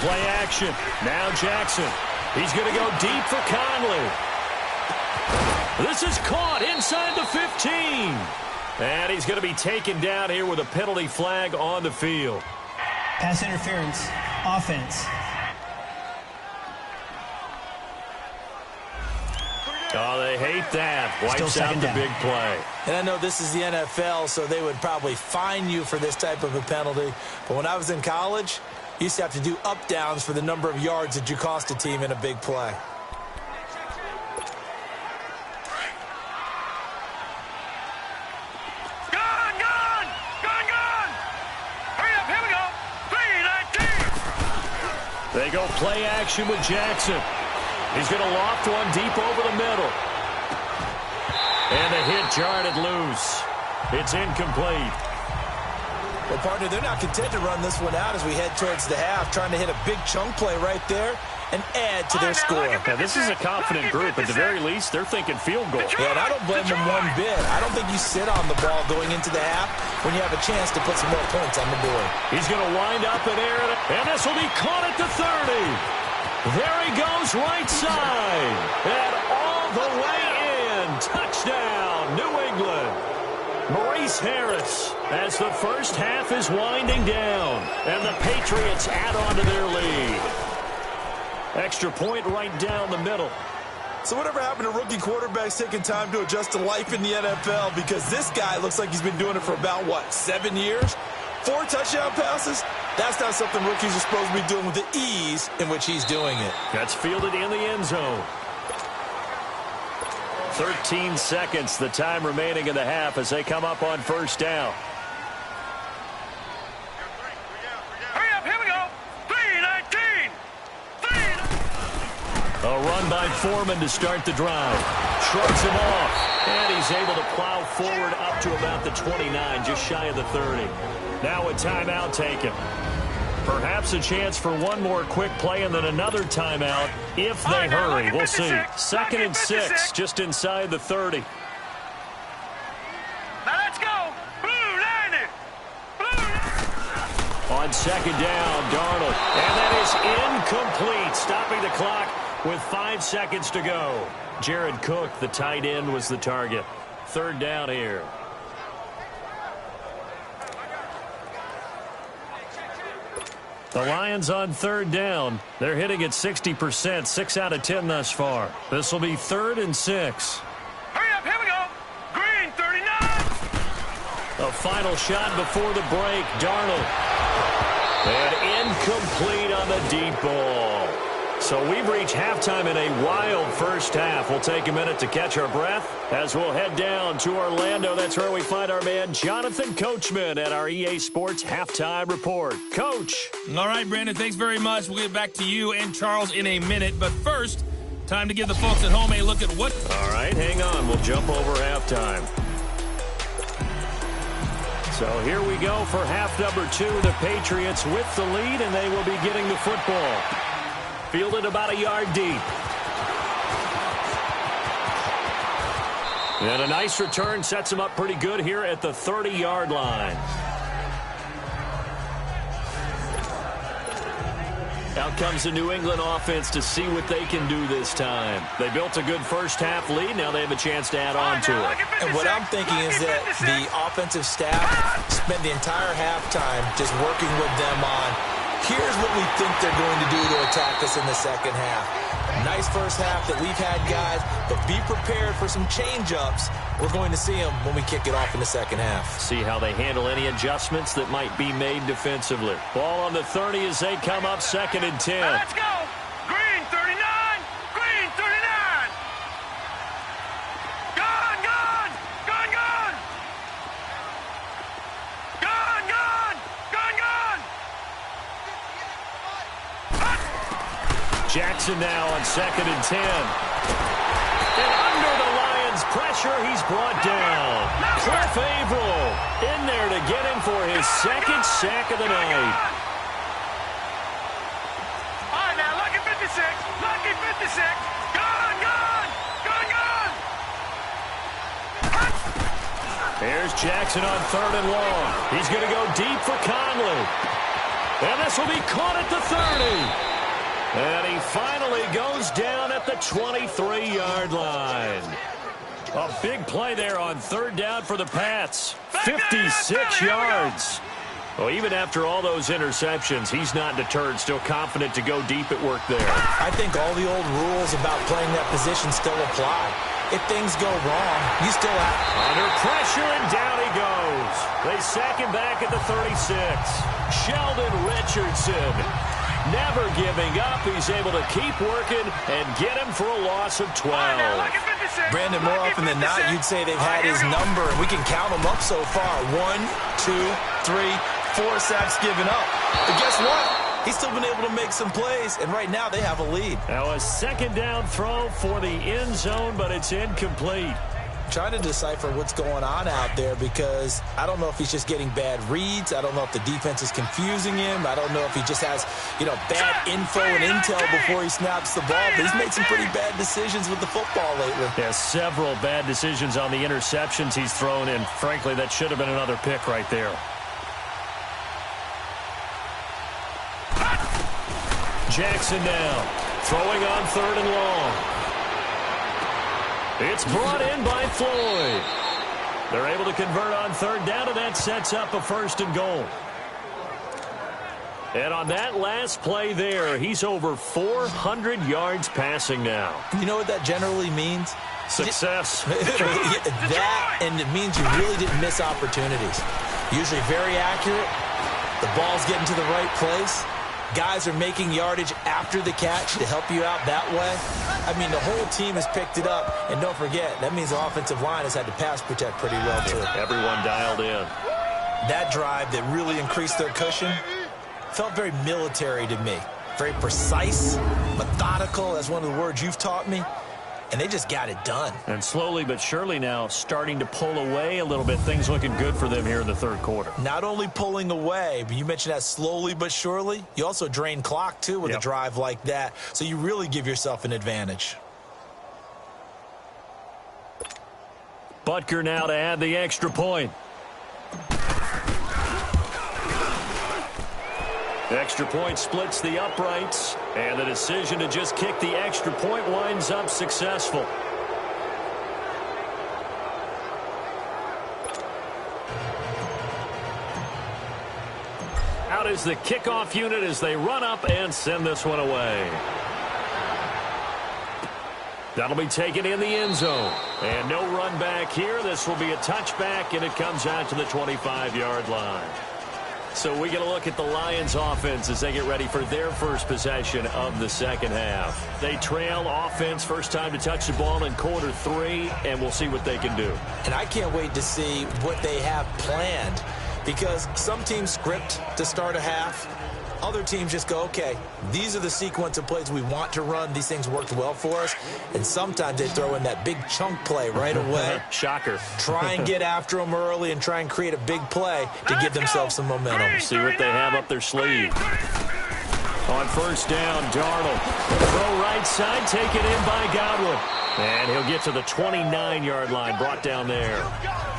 Play action. Now Jackson. He's going to go deep for Conley. This is caught inside the 15. And he's going to be taken down here with a penalty flag on the field.
Pass interference. Offense.
Oh, they hate that. Wipes out the big play.
And I know this is the NFL, so they would probably fine you for this type of a penalty. But when I was in college, you used to have to do up-downs for the number of yards that you cost a team in a big play.
They go play action with Jackson. He's going to loft one deep over the middle. And the hit jarred it loose. It's incomplete.
Well, partner, they're not content to run this one out as we head towards the half, trying to hit a big chunk play right there and add to their score.
Now, this is a confident group. At the very least, they're thinking field goal.
Yeah, and I don't blame them one bit. I don't think you sit on the ball going into the half when you have a chance to put some more points on the board.
He's going to wind up and air it, and this will be caught at the 30. There he goes right side. And all the way in. Touchdown, New England. Maurice Harris as the first half is winding down. And the Patriots add on to their lead. Extra point right down the middle.
So whatever happened to rookie quarterbacks taking time to adjust to life in the NFL? Because this guy looks like he's been doing it for about, 7 years? 4 touchdown passes? That's not something rookies are supposed to be doing with the ease in which he's doing it.
That's fielded in the end zone. 13 seconds, the time remaining in the half as they come up on first down.
Hurry up, here we go. 3-19.
A run by Foreman to start the drive. Shrugs him off. And he's able to plow forward up to about the 29, just shy of the 30. Now a timeout taken. Perhaps a chance for one more quick play and then another timeout if they hurry. We'll see. 2nd and 6, just inside the 30.
Now let's go. Blue 90. Blue.
On 2nd down, Darnold. And that is incomplete, stopping the clock with 5 seconds to go. Jared Cook, the tight end, was the target. 3rd down here. The Lions on 3rd down. They're hitting at 60%, 6 out of 10 thus far. This will be 3rd and 6.
Hurry up, here we go. Green 39.
A final shot before the break. Darnold. And incomplete on the deep ball. So we've reached halftime in a wild first half. We'll take a minute to catch our breath as we'll head down to Orlando. That's where we find our man Jonathan Coachman at our EA Sports Halftime Report. Coach.
All right, Brandon, thanks very much. We'll get back to you and Charles in a minute. But first, time to give the folks at home a look at what...
All right, hang on. We'll jump over halftime. So here we go for half number 2. The Patriots with the lead, and they will be getting the football. Fielded about a yard deep. And a nice return sets him up pretty good here at the 30-yard line. Out comes the New England offense to see what they can do this time. They built a good first half lead. Now they have a chance to add on to it.
And what I'm thinking is that the offensive staff spent the entire halftime just working with them on Here's what we think they're going to do to attack us in the second half. Nice first half that we've had, guys, but be prepared for some change-ups. We're going to see them when we kick it off in the second half.
See how they handle any adjustments that might be made defensively. Ball on the 30 as they come up 2nd and 10.
Let's go. Green 39. Green 39. Gone, gone. Gone, gone. Gone, gone. Gone, gone.
Jackson now on 2nd and 10. And under the Lions' pressure, he's brought down. Cliff Averill in there to get him for his second sack of the night.
All right, now, lucky 56. Lucky 56. Gone, gone. Gone, gone.
Here's Jackson on 3rd and long. He's going to go deep for Conley. And this will be caught at the 30. And he finally goes down at the 23-yard line. A big play there on 3rd down for the Pats. 56 yards. Well, even after all those interceptions, he's not deterred, still confident to go deep at work there.
I think all the old rules about playing that position still apply. If things go wrong, you still have...
Under pressure, and down he goes. They sack him back at the 36. Sheldon Richardson, never giving up. He's able to keep working and get him for a loss of 12.
Brandon, more often than not, you'd say they've had his number, and we can count them up so far. 1, 2, 3, 4 sacks given up. But guess what? He's still been able to make some plays, and right now they have a lead.
Now a 2nd down throw for the end zone, but it's incomplete.
Trying to decipher what's going on out there because I don't know if he's just getting bad reads. I don't know if the defense is confusing him. I don't know if he just has, bad info and intel before he snaps the ball. But he's made some pretty bad decisions with the football lately.
Yeah, several bad decisions on the interceptions he's thrown in. Frankly, that should have been another pick right there. Jackson now, throwing on 3rd and long. It's brought in by Floyd. They're able to convert on 3rd down, and that sets up a 1st and goal. And on that last play there, he's over 400 yards passing now.
You know what that generally means?
Success.
That, and it means you really didn't miss opportunities. Usually very accurate. The ball's getting to the right place. Guys are making yardage after the catch to help you out that way. I mean, the whole team has picked it up. And don't forget, that means the offensive line has had to pass protect pretty well, too.
Everyone dialed in.
That drive that really increased their cushion felt very military to me. Very precise, methodical. That's one of the words you've taught me. And they just got it done.
And slowly but surely now starting to pull away a little bit. Things looking good for them here in the 3rd quarter.
Not only pulling away, but you mentioned that slowly but surely. You also drain clock, too, with a drive like that. So you really give yourself an advantage.
Butker now to add the extra point. Extra point splits the uprights, and the decision to just kick the extra point winds up successful. Out is the kickoff unit as they run up and send this one away. That'll be taken in the end zone. And no run back here. This will be a touchback, and it comes out to the 25-yard line. So we get a look at the Lions offense as they get ready for their first possession of the second half. They trail offense, first time to touch the ball in quarter 3, and we'll see what they can do.
And I can't wait to see what they have planned because some teams script to start a half. Other teams just go, okay, these are the sequence of plays we want to run. These things worked well for us. And sometimes they throw in that big chunk play right away.
Shocker.
Try and get after them early and try and create a big play to give themselves some momentum.
See what they have up their sleeve. On 1st down, Darnold. Throw right side, taken in by Godwin. And he'll get to the 29-yard line, brought down there.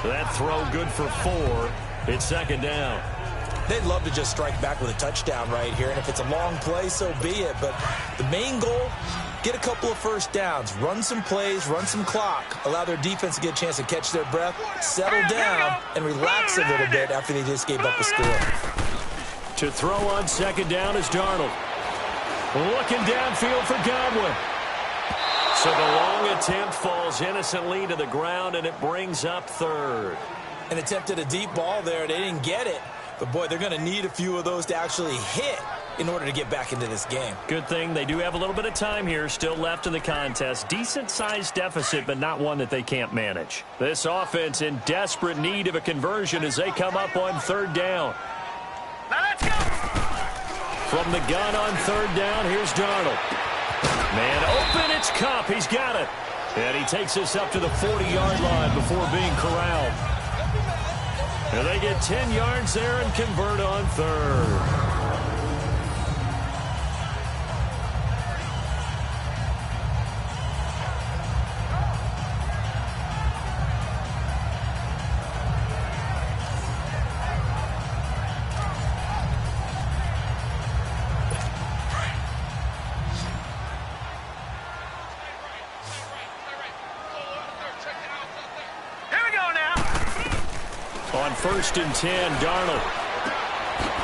So that throw good for 4. It's 2nd down.
They'd love to just strike back with a touchdown right here, and if it's a long play, so be it. But the main goal, get a couple of first downs, run some plays, run some clock, allow their defense to get a chance to catch their breath, settle down, and relax a little bit after they just gave up a score.
To throw on second down is Darnold. Looking downfield for Godwin. So the long attempt falls innocently to the ground, and it brings up third.
An attempt at a deep ball there. They didn't get it. But, boy, they're going to need a few of those to actually hit in order to get back into this game.
Good thing they do have a little bit of time here still left in the contest. Decent-sized deficit, but not one that they can't manage. This offense in desperate need of a conversion as they come up on third down.
Now let's go.
From the gun on third down, here's Darnold. Man open, it's Kupp. He's got it. And he takes us up to the 40-yard line before being corralled. And they get 10 yards there and convert on third. On 1st and 10, Darnold.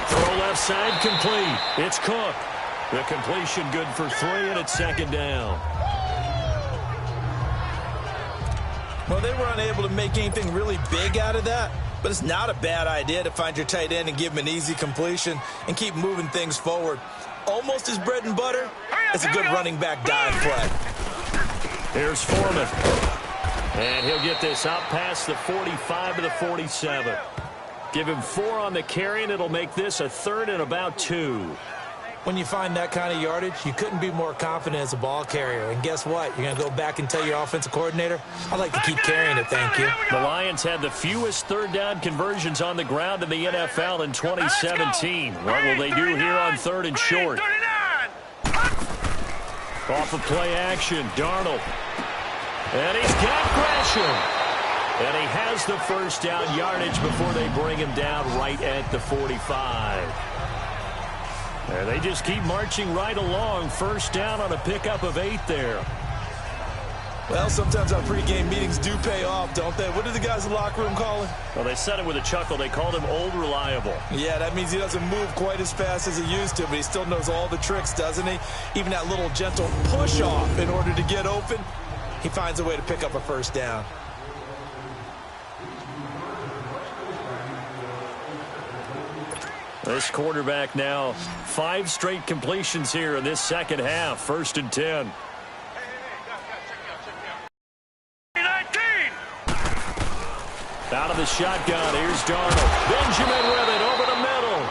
Throw left side, complete. It's Cook. The completion good for 3, and it's second down.
Well, they were unable to make anything really big out of that, but it's not a bad idea to find your tight end and give him an easy completion and keep moving things forward. Almost his bread and butter. It's a good running back dive play.
Here's Foreman. And he'll get this out past the 45 to the 47. Give him 4 on the carry, and it'll make this a 3rd and about 2.
When you find that kind of yardage, you couldn't be more confident as a ball carrier. And guess what? You're going to go back and tell your offensive coordinator, I'd like to keep carrying it, thank you.
The Lions had the fewest third down conversions on the ground in the NFL in 2017. What will they do here on 3rd and short? Off of play action, Darnold. And he's got Gresham. And he has the first down yardage before they bring him down right at the 45. There they just keep marching right along. First down on a pickup of 8 there.
Well, sometimes our pregame meetings do pay off, don't they? What did the guys in the locker room call him?
Well, they said it with a chuckle. They called him Old Reliable.
Yeah, that means he doesn't move quite as fast as he used to, but he still knows all the tricks, doesn't he? Even that little gentle push-off in order to get open. He finds a way to pick up a first down.
This quarterback now 5 straight completions here in this second half. 1st and 10.
19.
Out of the shotgun, here's Darnold. Benjamin with it over the middle.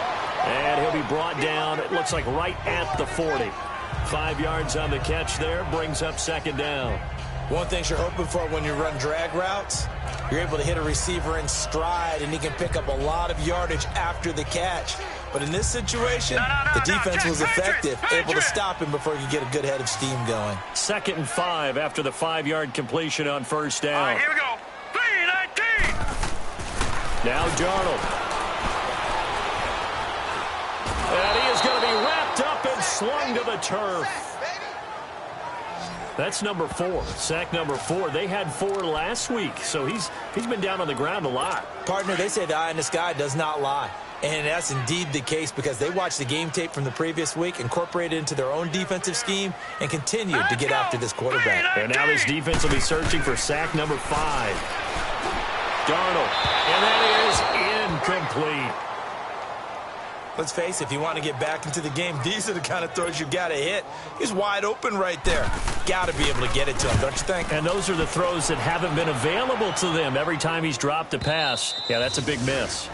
And he'll be brought down, it looks like right at the 40. 5 yards on the catch there, brings up second down.
One thing you're hoping for when you run drag routes, you're able to hit a receiver in stride, and he can pick up a lot of yardage after the catch. But in this situation, the defense was effective, able to stop him before he could get a good head of steam going.
2nd and 5 after the 5-yard completion on first down.
All right, here we go. 3-19.
Now Darnold. And he is going to be wrapped up and slung to the turf. That's number 4, sack number 4. They had 4 last week, so he's been down on the ground a lot.
Partner, they say the eye in the sky does not lie. And that's indeed the case because they watched the game tape from the previous week, incorporated it into their own defensive scheme, and continued to get after this quarterback.
And now this defense will be searching for sack number 5. Darnold, and that is incomplete.
Let's face it, if you want to get back into the game, these are the kind of throws you got to hit. He's wide open right there. Got to be able to get it to him, don't you think?
And those are the throws that haven't been available to them every time he's dropped a pass. Yeah, that's a big miss.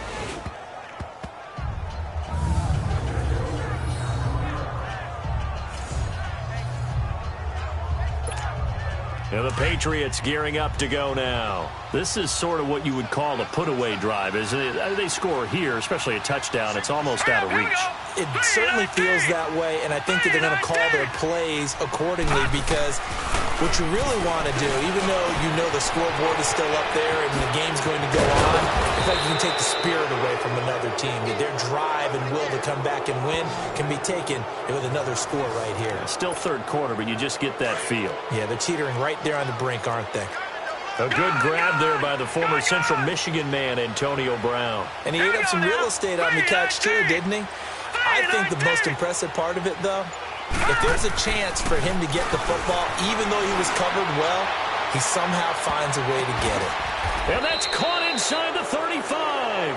And the Patriots gearing up to go now. This is sort of what you would call a put-away drive, isn't it? They score here, especially a touchdown. It's almost out of reach.
It certainly feels that way, and I think that they're going to call their plays accordingly because what you really want to do, even though you know the scoreboard is still up there and the game's going to go on, I think you can take the spirit away from another team. Their drive and will to come back and win can be taken with another score right here.
Still third quarter, but you just get that feel.
Yeah, they're teetering right there on the brink, aren't they?
A good grab there by the former Central Michigan man, Antonio Brown.
And he ate up some real estate on the catch, too, didn't he? I think the most impressive part of it, though, if there's a chance for him to get the football, even though he was covered well, he somehow finds a way to get it.
And that's caught inside the 35.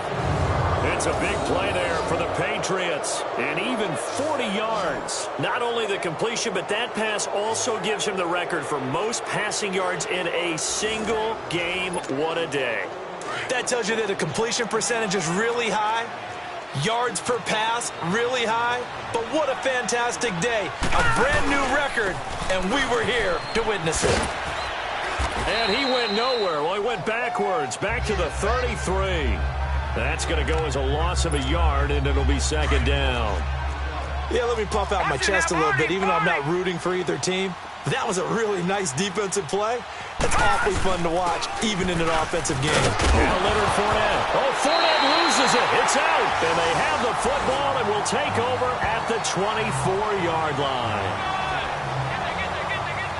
It's a big play there for the Patriots. And even 40 yards. Not only the completion, but that pass also gives him the record for most passing yards in a single game. What a day.
That tells you that the completion percentage is really high. Yards per pass, really high. But what a fantastic day. A brand new record, and we were here to witness it.
And he went nowhere. Well, he went backwards, back to the 33. That's going to go as a loss of a yard, and it'll be second down.
Yeah, let me puff out my chest a little bit, even though I'm not rooting for either team. That was a really nice defensive play. It's awfully fun to watch, even in an offensive game.
Now Leonard Fournette. Oh, Fournette loses it. It's out. And they have the football and will take over at the 24-yard line.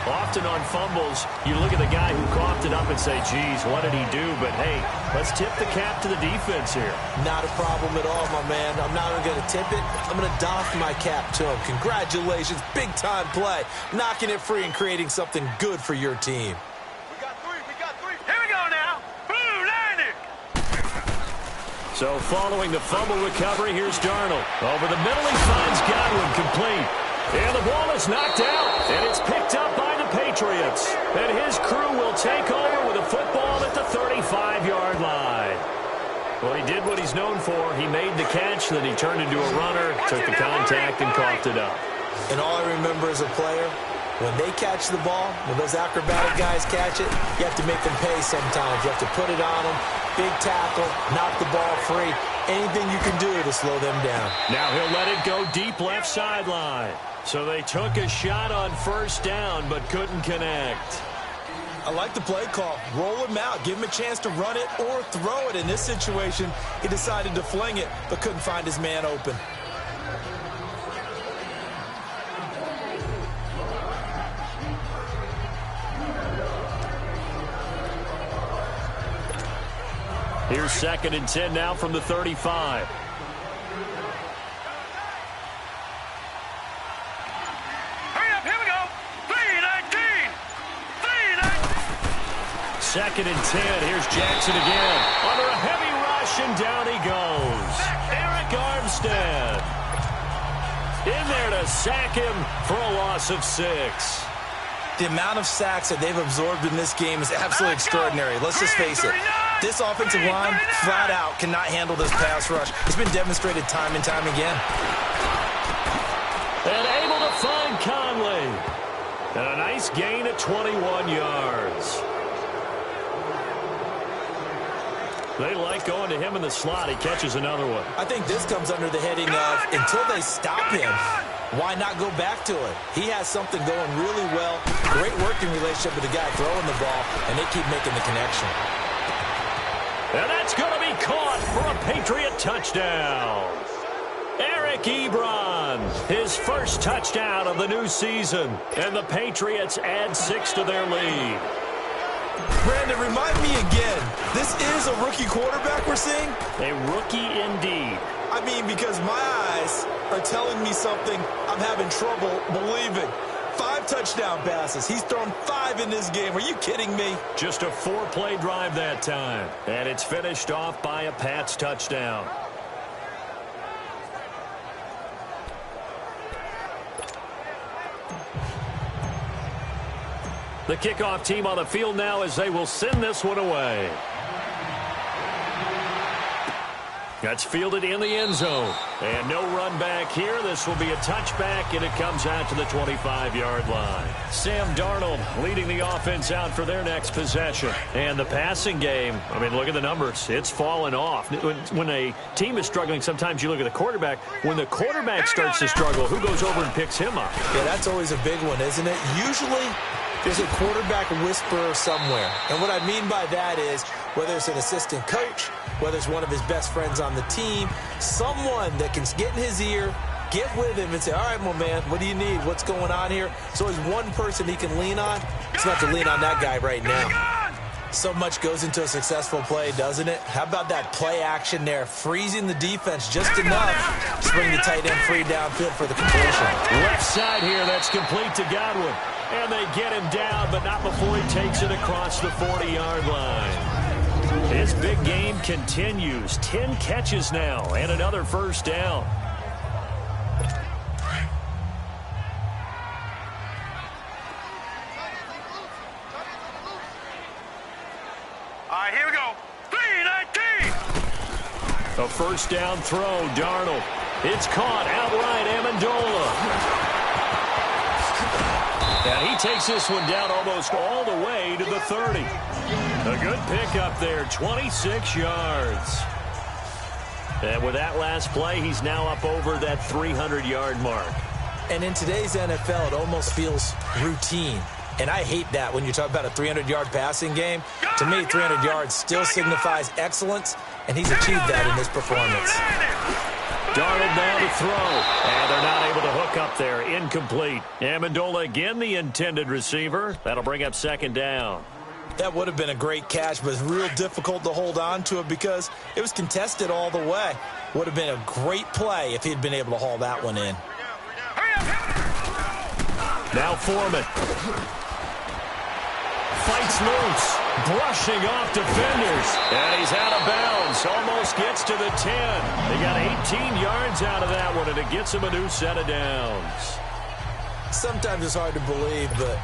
Often on fumbles, you look at the guy who coughed it up and say, geez, what did he do? But, hey, let's tip the cap to the defense here.
Not a problem at all, my man. I'm not even going to tip it. I'm going to doff my cap to him. Congratulations. Big-time play. Knocking it free and creating something good for your team.
We got three. Here we go now. Blue 90.
So following the fumble recovery, here's Darnold. Over the middle, he finds Godwin complete. And the ball is knocked out, and it's picked up by the Patriots. And his crew will take over with a football at the 35-yard line. Well, he did what he's known for. He made the catch, then he turned into a runner, took the contact, and coughed it up.
And all I remember as a player, when they catch the ball, when those acrobatic guys catch it, you have to make them pay sometimes. You have to put it on them, big tackle, knock the ball free. Anything you can do to slow them down.
Now he'll let it go deep left sideline. So they took a shot on first down, but couldn't connect.
I like the play call. Roll him out. Give him a chance to run it or throw it. In this situation, he decided to fling it, but couldn't find his man open.
Here's 2nd and 10 now from the 35.
Here we go. 3-19.
2nd and 10. Here's Jackson again. Under a heavy rush, and down he goes. Eric Armstead in there to sack him for a loss of 6.
The amount of sacks that they've absorbed in this game is absolutely extraordinary. Let's just face it. This offensive line, flat out, cannot handle this pass rush. It's been demonstrated time and time again.
And able to find Conley. And a nice gain at 21 yards. They like going to him in the slot. He catches another one.
I think this comes under the heading of, until they stop him, why not go back to it? He has something going really well. Great working relationship with the guy throwing the ball, and they keep making the connection.
And that's going to be caught for a Patriot touchdown. Eric Ebron, his first touchdown of the new season. And the Patriots add 6 to their lead.
Brandon, remind me again, this is a rookie quarterback we're seeing?
A rookie indeed.
I mean, because my eyes are telling me something I'm having trouble believing. 5 touchdown passes. He's thrown 5 in this game. Are you kidding me?
Just a 4-play drive that time. And it's finished off by a Pats touchdown. The kickoff team on the field now as they will send this one away. That's fielded in the end zone. And no run back here. This will be a touchback, and it comes out to the 25-yard line. Sam Darnold leading the offense out for their next possession. And the passing game, I mean, look at the numbers. It's fallen off. When a team is struggling, sometimes you look at the quarterback. When the quarterback starts to struggle, who goes over and picks him up?
Yeah, that's always a big one, isn't it? Usually, there's a quarterback whisperer somewhere. And what I mean by that is, whether it's an assistant coach, whether it's one of his best friends on the team, someone that can get in his ear, get with him and say, all right, my man, what do you need? What's going on here? So there's one person he can lean on. He's not to lean on that guy right now. So much goes into a successful play, doesn't it? How about that play action there, freezing the defense just enough to bring the tight end free downfield for the completion.
Left side here, that's complete to Godwin. And they get him down, but not before he takes it across the 40-yard line. His big game continues. 10 catches now and another first down.
All right, here we go. 3-19.
A first down throw, Darnold. It's caught outright, Amendola. And he takes this one down almost all the way to the 30. A good pickup there, 26 yards. And with that last play, he's now up over that 300-yard mark.
And in today's NFL, it almost feels routine. And I hate that when you talk about a 300-yard passing game. To me, 300 yards still signifies excellence, and he's achieved that in this performance.
Darnold now to throw, and they're not able to hook up there. Incomplete. Amendola again the intended receiver. That'll bring up second down.
That would have been a great catch, but it's real difficult to hold on to it because it was contested all the way. Would have been a great play if he'd been able to haul that one in.
Now Foreman. Fights loose, brushing off defenders, and he's out of bounds, almost gets to the 10. They got 18 yards out of that one, and it gets him a new set of downs.
Sometimes it's hard to believe, but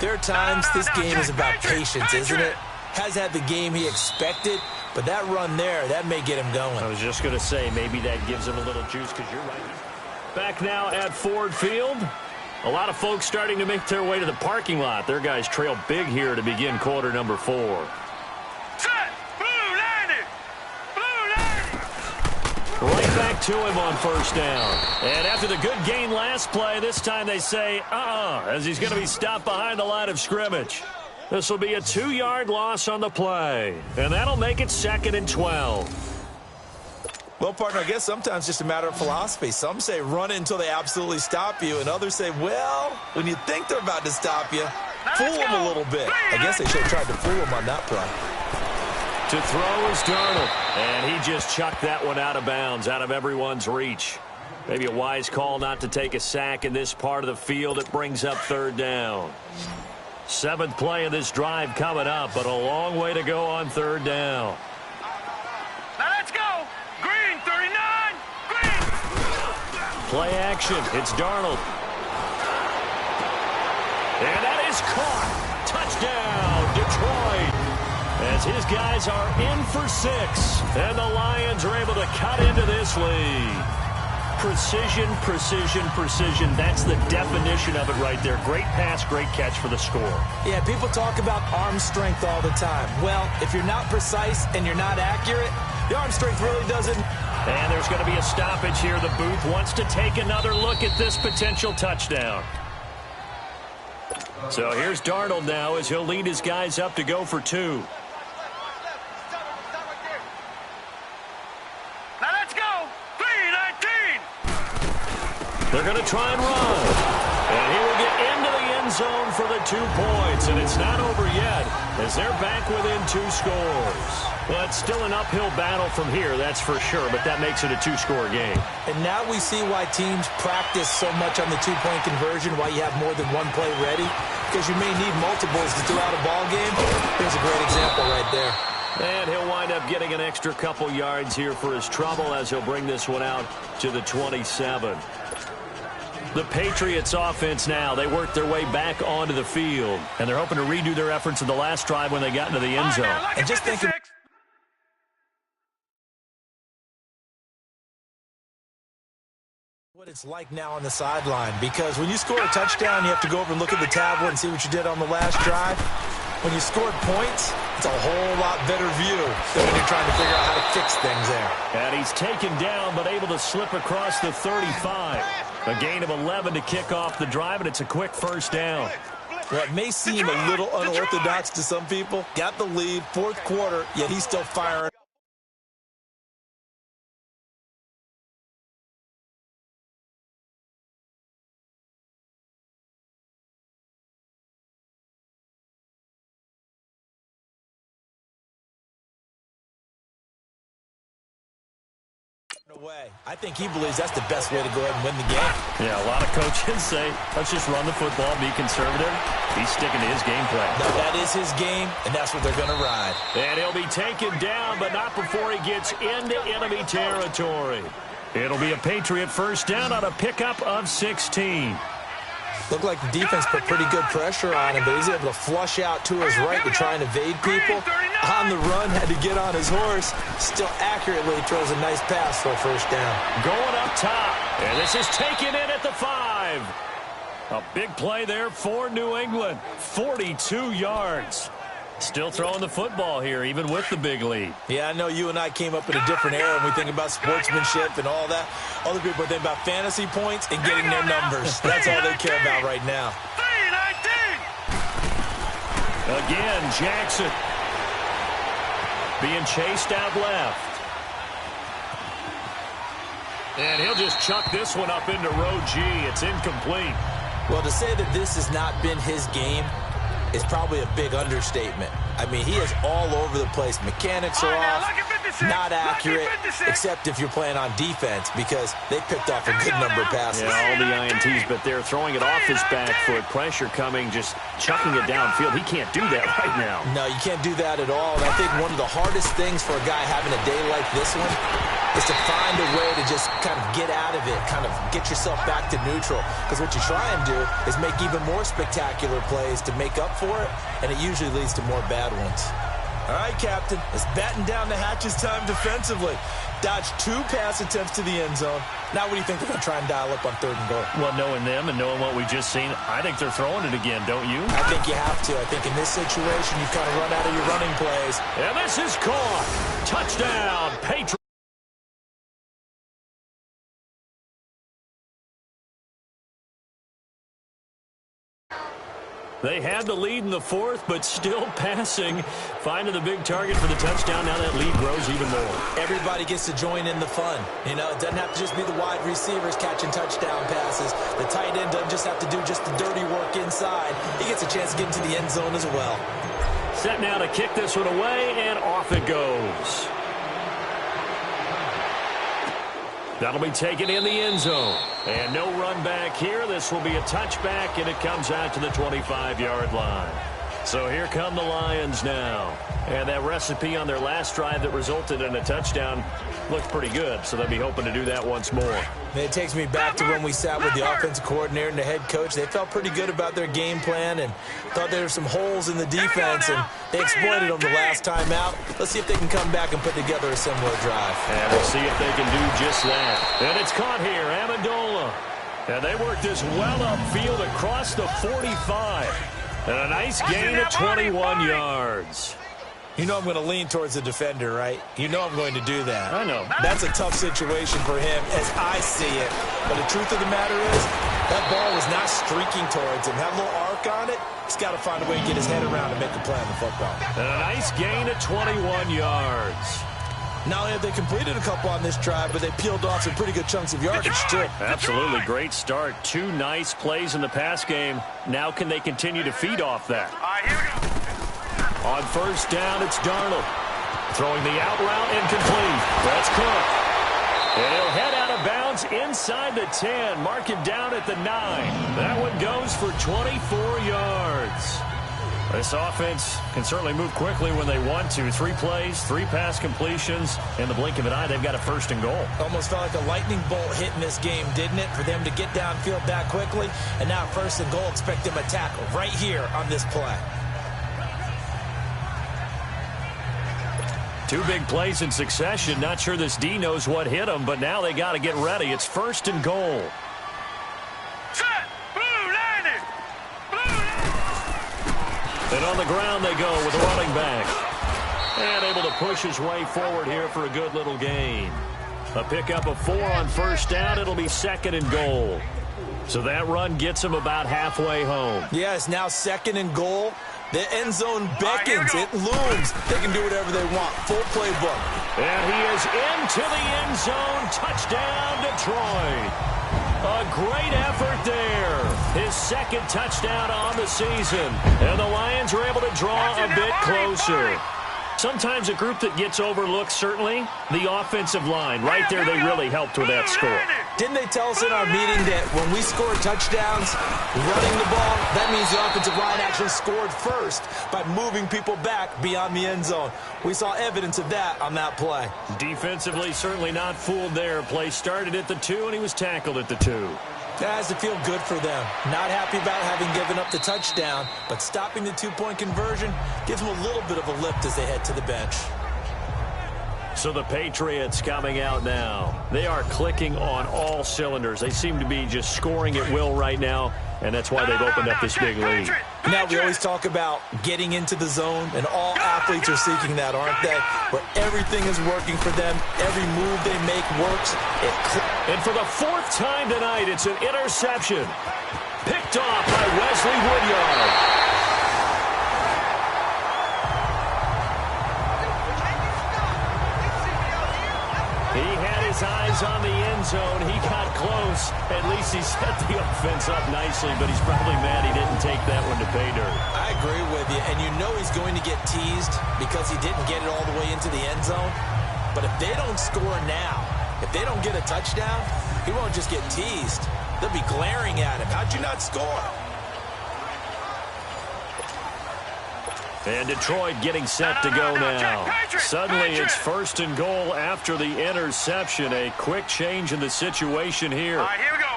there are times this game is about patience, isn't it? Has had the game he expected, but that run there, that may get him going.
I was just going to say, maybe that gives him a little juice, because you're right. Back now at Ford Field. A lot of folks starting to make their way to the parking lot. Their guys trail big here to begin quarter number 4.
Set. Blue 90. Blue 90.
Right back to him on first down. And after the good gain last play, this time they say, as he's going to be stopped behind the line of scrimmage. This will be a 2-yard loss on the play. And that'll make it 2nd and 12.
Well, partner, I guess sometimes it's just a matter of philosophy. Some say run it until they absolutely stop you, and others say, well, when you think they're about to stop you, fool them a little bit. I guess they should have tried to fool them on that play.
To throw is Darnold, and he just chucked that one out of bounds, out of everyone's reach. Maybe a wise call not to take a sack in this part of the field. It brings up third down. 7th play of this drive coming up, but a long way to go on third down.
Now let's go. Green 39. Green.
Play action. It's Darnold. And that is caught. Touchdown, Detroit. As his guys are in for 6. And the Lions are able to cut into this lead. Precision, precision, precision. That's the definition of it right there. Great pass, great catch for the score.
Yeah, people talk about arm strength all the time. Well, if you're not precise and you're not accurate, the arm strength really doesn't.
And there's going to be a stoppage here. The booth wants to take another look at this potential touchdown. So here's Darnold now as he'll lead his guys up to go for 2.
Now let's go. 3-19.
They're going to try and run. And he will get into the end zone for the 2 points. And it's not over yet as they're back within 2 scores. Well, it's still an uphill battle from here, that's for sure, but that makes it a 2-score game.
And now we see why teams practice so much on the 2-point conversion, why you have more than one play ready, because you may need multiples to throw out a ball game. Here's a great example right there.
And he'll wind up getting an extra couple yards here for his trouble as he'll bring this one out to the 27. The Patriots offense now, they work their way back onto the field, and they're hoping to redo their efforts in the last drive when they got into the end zone.
And just think of what it's like now on the sideline, because when you score a touchdown, you have to go over and look at the tablet and see what you did on the last drive. When you scored points, it's a whole lot better view than when you're trying to figure out how to fix things there.
And he's taken down, but able to slip across the 35. A gain of 11 to kick off the drive, and it's a quick first down.
Well, it may seem a little unorthodox to some people. Got the lead, 4th quarter, yet he's still firing. Away. I think he believes that's the best way to go ahead and win the game.
Yeah, a lot of coaches say, let's just run the football, be conservative. He's sticking to his game plan.
No, that is his game, and that's what they're going to ride.
And he'll be taken down, but not before he gets into enemy territory. It'll be a Patriot first down on a pickup of 16.
Looked like the defense put pretty good pressure on him, but he's able to flush out to his right to try and evade people. On the run, had to get on his horse. Still accurately throws a nice pass for a first down.
Going up top, and this is taken in at the 5. A big play there for New England. 42 yards. Still throwing the football here, even with the big lead.
Yeah, I know you and I came up in a different era when we think about sportsmanship and all that. Other people think about fantasy points and getting their numbers. That's all they care about right now.
Again, Jackson being chased out left. And he'll just chuck this one up into row G. It's incomplete.
Well, to say that this has not been his game is probably a big understatement. I mean, he is all over the place. Mechanics are off, not accurate, except if you're playing on defense, because they picked off a good number of passes.
Yeah, all the INTs, but they're throwing it off his back foot. Pressure coming, just chucking it downfield. He can't do that right now.
No, you can't do that at all. And I think one of the hardest things for a guy having a day like this one is to find a way to just kind of get out of it, kind of get yourself back to neutral. Because what you try and do is make even more spectacular plays to make up for it, and it usually leads to more bad ones. All right, Captain, it's batten down the hatches time defensively. Dodged 2 pass attempts to the end zone. Now what do you think they're going to try and dial up on 3rd and goal?
Well, knowing them and knowing what we just seen, I think they're throwing it again, don't you?
I think you have to. I think in this situation, you've kind of run out of your running plays.
And this is caught. Touchdown, Patriots. They had the lead in the 4th, but still passing. Finding the big target for the touchdown. Now that lead grows even more.
Everybody gets to join in the fun. You know, it doesn't have to just be the wide receivers catching touchdown passes. The tight end doesn't just have to do just the dirty work inside. He gets a chance to get into the end zone as well.
Set now to kick this one away, and off it goes. That'll be taken in the end zone. And no run back here. This will be a touchback, and it comes out to the 25-yard line. So here come the Lions now. And that recipe on their last drive that resulted in a touchdown looked pretty good, so they'll be hoping to do that once more.
It takes me back to when we sat with the offensive coordinator and the head coach. They felt pretty good about their game plan and thought there were some holes in the defense, and they exploited them the last time out. Let's see if they can come back and put together a similar drive.
And we'll see if they can do just that. And it's caught here, Amendola. And they work this well upfield across the 45. And a nice gain of 21 yards.
You know I'm going to lean towards the defender, right? You know I'm going to do that.
I know.
That's a tough situation for him as I see it. But the truth of the matter is, that ball was not streaking towards him. Had a little arc on it. He's got to find a way to get his head around and make a play on the football.
And a nice gain of 21 yards.
Not only have they completed a couple on this drive, but they peeled off some pretty good chunks of yardage, too.
Absolutely great start. 2 nice plays in the pass game. Now can they continue to feed off that?
All right, here we go.
On first down, it's Darnold. Throwing the out route, incomplete. That's Cook. And he'll head out of bounds inside the 10. Mark him down at the 9. That one goes for 24 yards. This offense can certainly move quickly when they want to. 3 plays, 3 pass completions. In the blink of an eye, they've got a 1st and goal.
Almost felt like a lightning bolt hit in this game, didn't it? For them to get downfield that quickly. And now 1st and goal, expect them to tackle right here on this play.
2 big plays in succession. Not sure this D knows what hit him, but now they got to get ready. It's 1st and goal.
Set. Blue landing.
And on the ground they go with a running back. And able to push his way forward here for a good little gain. A pickup of 4 on first down. It'll be 2nd and goal. So that run gets him about halfway home.
Yeah, it's now 2nd and goal. The end zone beckons. It looms. They can do whatever they want. Full playbook.
And he is into the end zone. Touchdown, Detroit. A great effort there. His 2nd touchdown on the season. And the Lions are able to draw a bit closer. Sometimes a group that gets overlooked, certainly, the offensive line. Right there, they really helped with that score.
Didn't they tell us in our meeting that when we score touchdowns running the ball, that means the offensive line actually scored first by moving people back beyond the end zone? We saw evidence of that on that play.
Defensively, certainly not fooled there. Play started at the 2, and he was tackled at the 2.
That has to feel good for them. Not happy about having given up the touchdown, but stopping the 2-point conversion gives them a little bit of a lift as they head to the bench.
So the Patriots coming out now. They are clicking on all cylinders. They seem to be just scoring at will right now, and that's why they've opened up this big lead.
Now, we always talk about getting into the zone, and all athletes are seeking that, aren't they? Where everything is working for them, every move they make works.
And for the 4th time tonight, it's an interception. Picked off by Wesley Woodyard. He had his eyes on the end zone. He got close. At least he set the offense up nicely, but he's probably mad he didn't take that one to pay dirt.
I agree with you, and you know he's going to get teased because he didn't get it all the way into the end zone. But if they don't score now, if they don't get a touchdown, he won't just get teased. They'll be glaring at him. How'd you not score?
And Detroit getting set to go now. Suddenly it's 1st and goal after the interception. A quick change in the situation here.
All right, here we go.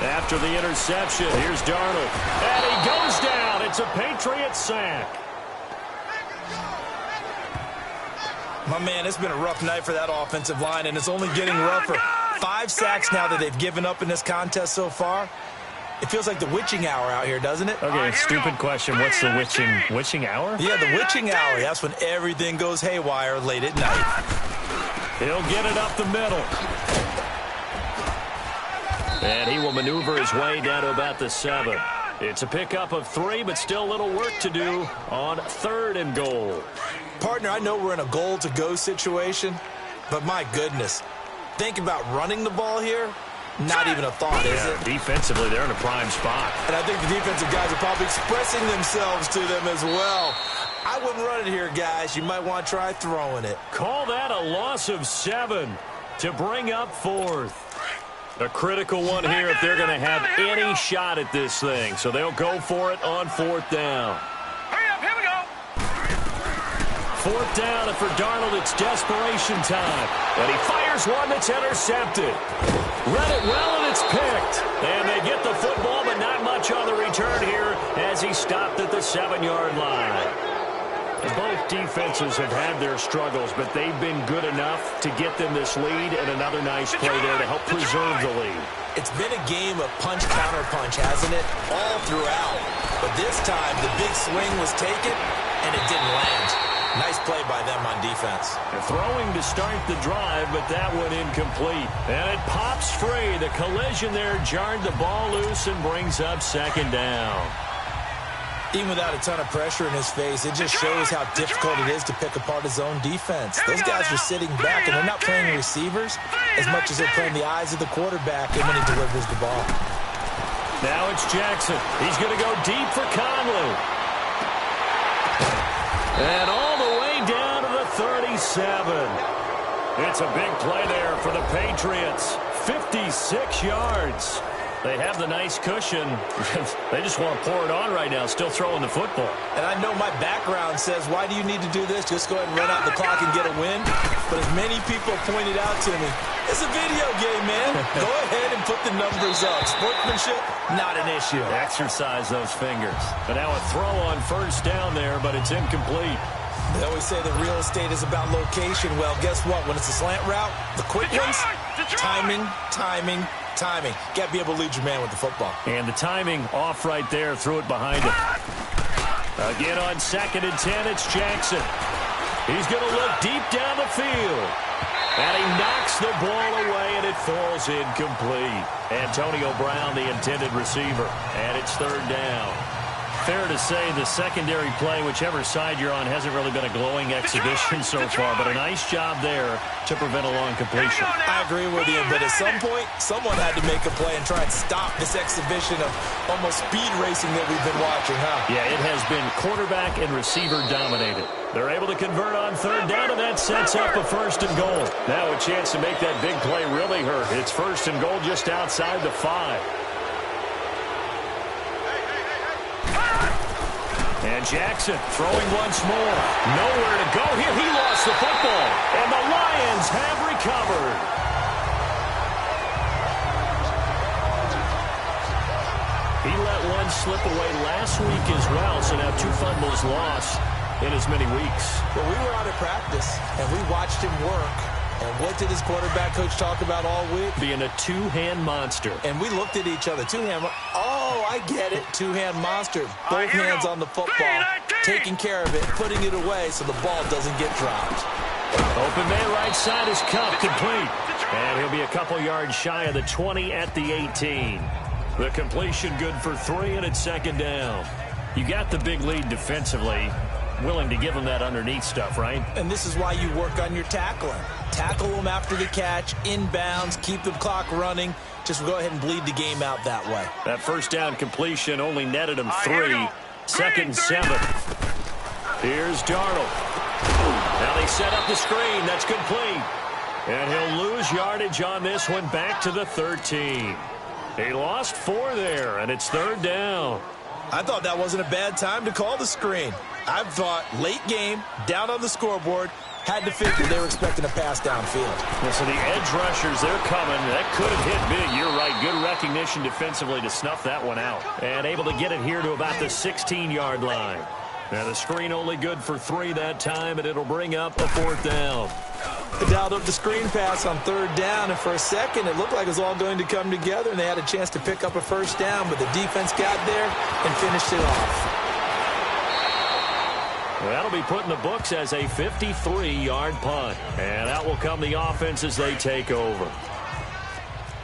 After the interception, here's Darnold. And he goes down. It's a Patriots sack.
My man, it's been a rough night for that offensive line, and it's only getting rougher. 5 sacks now that they've given up in this contest so far. It feels like the witching hour out here, doesn't it?
Okay, stupid question. What's the witching hour?
Yeah, the witching hour. That's when everything goes haywire late at night.
He'll get it up the middle. And he will maneuver his way down to about the 7. It's a pickup of 3, but still a little work to do on 3rd and goal.
Partner, I know we're in a goal-to-go situation, but my goodness, think about running the ball here. Not even a thought, is it?
Defensively, they're in a prime spot.
And I think the defensive guys are probably expressing themselves to them as well. I wouldn't run it here, guys. You might want to try throwing it.
Call that a loss of 7 to bring up 4th. A critical one here if they're going to have any shot at this thing. So they'll go for it on 4th down.
Hurry up, here we go.
4th down, and for Darnold, it's desperation time. And he fires one that's intercepted. Read it well, and it's picked. And they get the football, but not much on the return here as he stopped at the 7-yard line. Both defenses have had their struggles, but they've been good enough to get them this lead, and another nice play there to help preserve the lead.
It's been a game of punch-counter-punch, hasn't it? All throughout. But this time, the big swing was taken, and it didn't land. Nice play by them on defense.
They're throwing to start the drive, but that one incomplete. And it pops free. The collision there jarred the ball loose and brings up 2nd down.
Even without a ton of pressure in his face, it just shows how difficult it is to pick apart his own defense. Those guys are sitting back, and they're not playing receivers as much as they're playing the eyes of the quarterback and when he delivers the ball.
Now it's Jackson. He's going to go deep for Conley. And all the way down to the 37. It's a big play there for the Patriots. 56 yards. They have the nice cushion. They just want to pour it on right now, still throwing the football.
And I know my background says, why do you need to do this? Just go ahead and run out the clock and get a win. But as many people pointed out to me, it's a video game, man. Go ahead and put the numbers up. Sportsmanship, not an issue.
Exercise those fingers. But now a throw on 1st down there, but it's incomplete.
They always say the real estate is about location. Well, guess what? When it's a slant route, the quick ones, timing. Got to be able to lead your man with the football.
And the timing off right there. Threw it behind him. Again on 2nd and 10, it's Jackson. He's going to look deep down the field. And he knocks the ball away, and it falls incomplete. Antonio Brown, the intended receiver. And it's 3rd down. Fair to say the secondary play, whichever side you're on, hasn't really been a glowing exhibition so far, but a nice job there to prevent a long completion.
I agree with you, but at some point, someone had to make a play and try and stop this exhibition of almost speed racing that we've been watching, huh?
Yeah, it has been quarterback and receiver dominated. They're able to convert on third down, and that sets up a 1st and goal. Now a chance to make that big play really hurt. It's 1st and goal just outside the 5. And Jackson throwing once more. Nowhere to go here. He lost the football. And the Lions have recovered. He let one slip away last week as well. So now 2 fumbles lost in as many weeks.
Well, we were out of practice, and we watched him work. And what did his quarterback coach talk about all week?
Being a two-hand monster.
And we looked at each other. Oh, I get it. Two-hand monster. Both hands on the football, taking care of it, putting it away so the ball doesn't get dropped.
Open man right side is Cup complete. And he'll be a couple yards shy of the 20 at the 18. The completion good for 3, and it's 2nd down. You got the big lead defensively. Willing to give him that underneath stuff, right?
And this is why you work on your tackling. Tackle them after the catch, inbounds, keep the clock running. Just go ahead and bleed the game out that way.
That 1st down completion only netted him 3. 2nd and 7. Here's Darnold. Now they set up the screen. That's complete. And he'll lose yardage on this one back to the 13. He lost 4 there, and it's 3rd down.
I thought that wasn't a bad time to call the screen. I thought late game, down on the scoreboard, had to figure they were expecting a pass downfield.
Yeah, so the edge rushers, they're coming. That could have hit big. You're right. Good recognition defensively to snuff that one out. And able to get it here to about the 16-yard line. Now the screen only good for 3 that time, and it'll bring up a 4th down.
They dialed up the screen pass on 3rd down, and for a second it looked like it was all going to come together, and they had a chance to pick up a 1st down, but the defense got there and finished it off.
Well, that'll be put in the books as a 53-yard punt. And out will come the offense as they take over.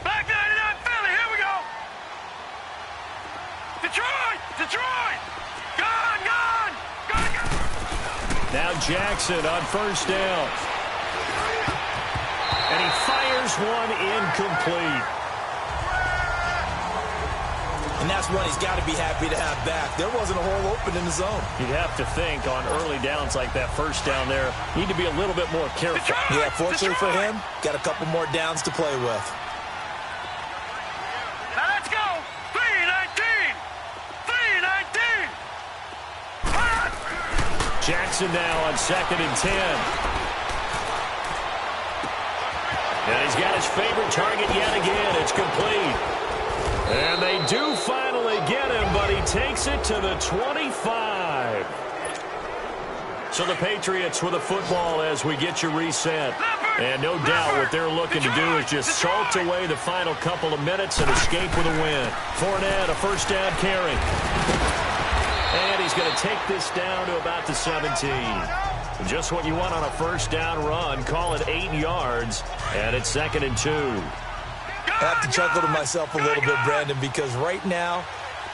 Back 99 Philly, here we go. Detroit. Gone.
Now Jackson on 1st down. And he fires one incomplete.
And that's one he's got to be happy to have back. There wasn't a hole open in the zone.
You'd have to think on early downs like that 1st down there, need to be a little bit more careful.
Yeah, fortunately for him, got a couple more downs to play with.
Now let's go. 3-19.
Jackson now on 2nd and 10. And he's got his favorite target yet again. It's complete. And they do finally get him, but he takes it to the 25. So the Patriots with a football as we get you reset. And no doubt what they're looking to do is just salt away the final couple of minutes and escape with a win. Fournette, a 1st down carry. And he's going to take this down to about the 17. Just what you want on a 1st down run. Call it 8 yards, and it's 2nd and 2.
I have to chuckle to myself a little bit, Brandon, because right now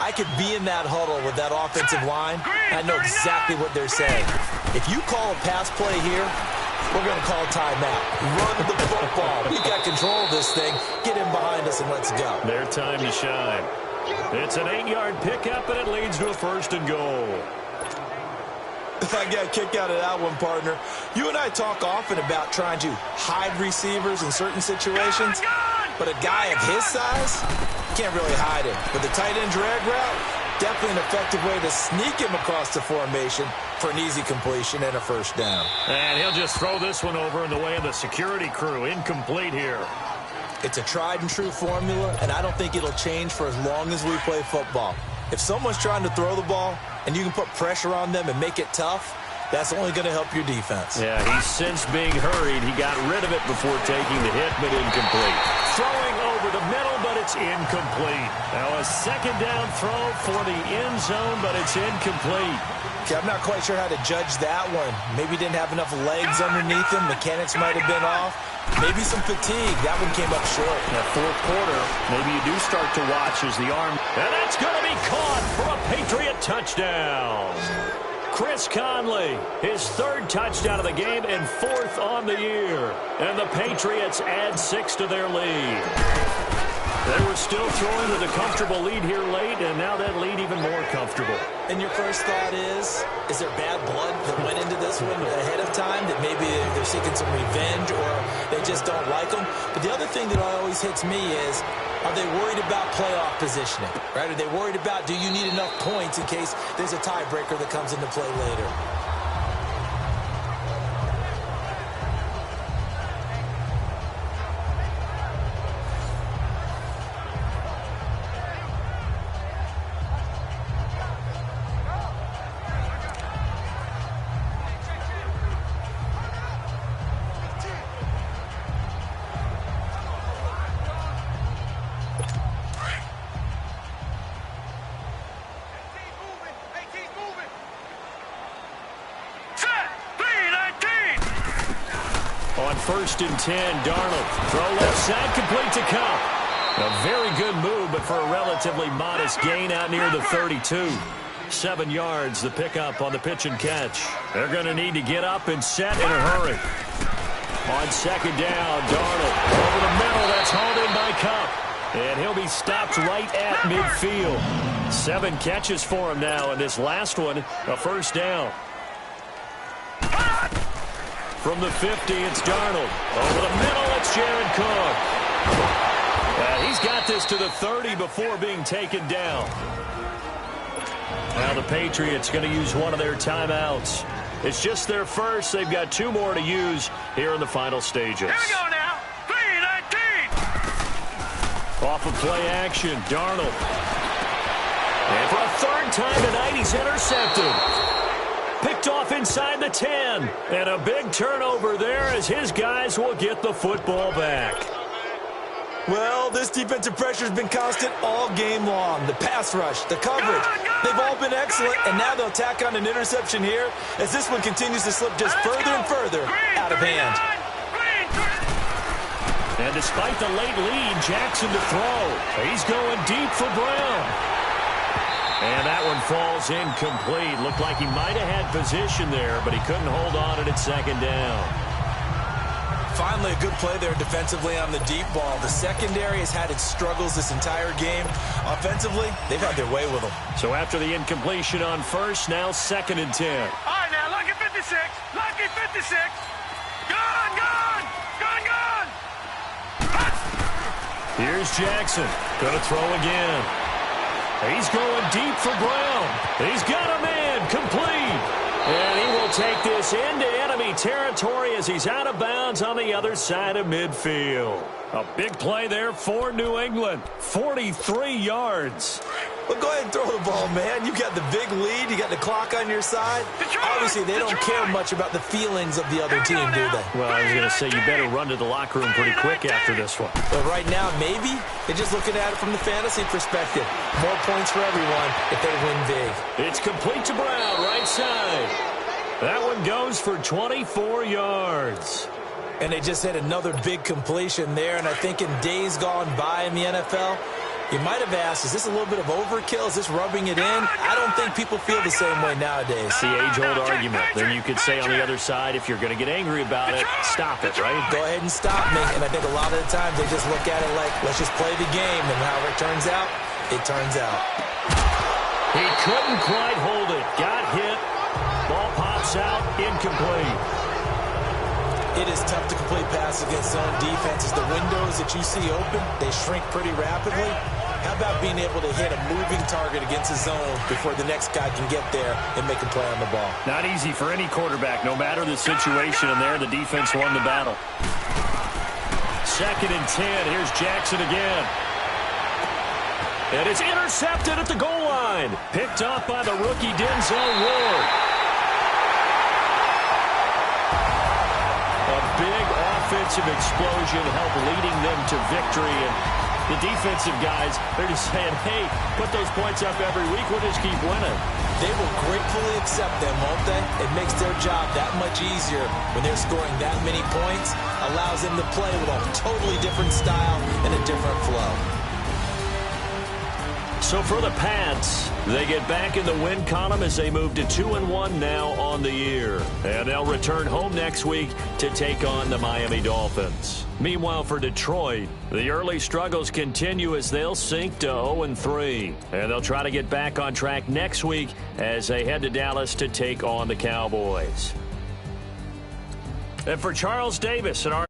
I could be in that huddle with that offensive line. I know exactly what they're saying. If you call a pass play here, we're going to call timeout. Run the football. We got control of this thing. Get in behind us and let's go.
Their time to shine. It's an 8-yard pickup, and it leads to a 1st and goal.
I got a kick out of that one, partner. You and I talk often about trying to hide receivers in certain situations, but a guy of his size can't really hide him. But the tight end drag route, definitely an effective way to sneak him across the formation for an easy completion and a 1st down.
And he'll just throw this one over in the way of the security crew. Incomplete here.
It's a tried-and-true formula, and I don't think it'll change for as long as we play football. If someone's trying to throw the ball and you can put pressure on them and make it tough, that's only going to help your defense.
Yeah, he's since being hurried. He got rid of it before taking the hit, but incomplete. Throwing over the middle, but it's incomplete. Now a 2nd down throw for the end zone, but it's incomplete.
Okay, I'm not quite sure how to judge that one. Maybe he didn't have enough legs underneath him. Mechanics might have been off. Maybe some fatigue. That one came up short.
That 4th quarter, maybe you do start to watch as the arm. And that's going to be caught for a Patriot Patriot touchdown. Chris Conley, his 3rd touchdown of the game and 4th on the year. And the Patriots add 6 to their lead. They were still throwing with a comfortable lead here late, and now that lead even more comfortable.
And your first thought is there bad blood that went into this one ahead of time, that maybe they're seeking some revenge or they just don't like them? But the other thing that always hits me is, are they worried about playoff positioning? Right? Are they worried about, do you need enough points in case there's a tiebreaker that comes into play later?
On 1st and 10, Darnold. Throw left side, complete to Cup. A very good move, but for a relatively modest gain out near the 32. 7 yards, the pickup on the pitch and catch. They're going to need to get up and set in a hurry. On 2nd down, Darnold. Over the middle, that's hauled in by Cup. And he'll be stopped right at midfield. 7 catches for him now, and this last one, a 1st down. From the 50, it's Darnold. Over the middle, it's Jared Cook. He's got this to the 30 before being taken down. Now the Patriots going to use one of their timeouts. It's just their first. They've got 2 more to use here in the final stages.
Here we go now. 3-19.
Off of play action, Darnold. And for a 3rd time tonight, he's intercepted. Picked off inside the 10. And a big turnover there as his guys will get the football back.
Well, this defensive pressure has been constant all game long. The pass rush, the coverage, they've all been excellent, and now they'll tack on an interception here as this one continues to slip just further and further out of hand.
And despite the late lead, Jackson to throw. He's going deep for Brown. And that one falls incomplete. Looked like he might have had position there, but he couldn't hold on at 2nd down.
Finally, a good play there defensively on the deep ball. The secondary has had its struggles this entire game. Offensively, they've had their way with them.
So after the incompletion on 1st, now 2nd and 10.
All right, now, lucky 56. Lucky 56. Gone, gone. Gone, gone.
Here's Jackson. Going to throw again. He's going deep for Brown. He's got a man complete. And he will take this into enemy territory as he's out of bounds on the other side of midfield. A big play there for New England. 43 yards.
Well, go ahead and throw the ball, man. You got the big lead. You got the clock on your side. Obviously, they don't care much about the feelings of the other team, do they?
Well, I was going to say you better run to the locker room pretty quick after this one.
But right now, maybe they're just looking at it from the fantasy perspective. More points for everyone if they win big.
It's complete to Brown, right side. That one goes for 24 yards.
And they just had another big completion there. And I think in days gone by in the NFL, you might have asked, is this a little bit of overkill? Is this rubbing it in? I don't think people feel the same way nowadays.
The age-old argument. Then you could say on the other side, if you're going to get angry about it, stop it, right?
Go ahead and stop me. And I think a lot of the times they just look at it like, let's just play the game. And however it turns out, it turns out.
He couldn't quite hold it. Got hit. Ball pops out. Incomplete.
It is tough to complete passes against zone defenses. The windows that you see open, they shrink pretty rapidly. How about being able to hit a moving target against a zone before the next guy can get there and make a play on the ball?
Not easy for any quarterback, no matter the situation. And there, the defense won the battle. 2nd and 10. Here's Jackson again. And it's intercepted at the goal line. Picked off by the rookie Denzel Ward. A big offensive explosion helped leading them to victory. And the defensive guys, they're just saying, hey, put those points up every week. We'll just keep winning.
They will gratefully accept them, won't they? It makes their job that much easier when they're scoring that many points. Allows them to play with a totally different style and a different flow.
So for the Pats, they get back in the win column as they move to 2-1 now on the year. And they'll return home next week to take on the Miami Dolphins. Meanwhile, for Detroit, the early struggles continue as they'll sink to 0-3. And they'll try to get back on track next week as they head to Dallas to take on the Cowboys. And for Charles Davis and our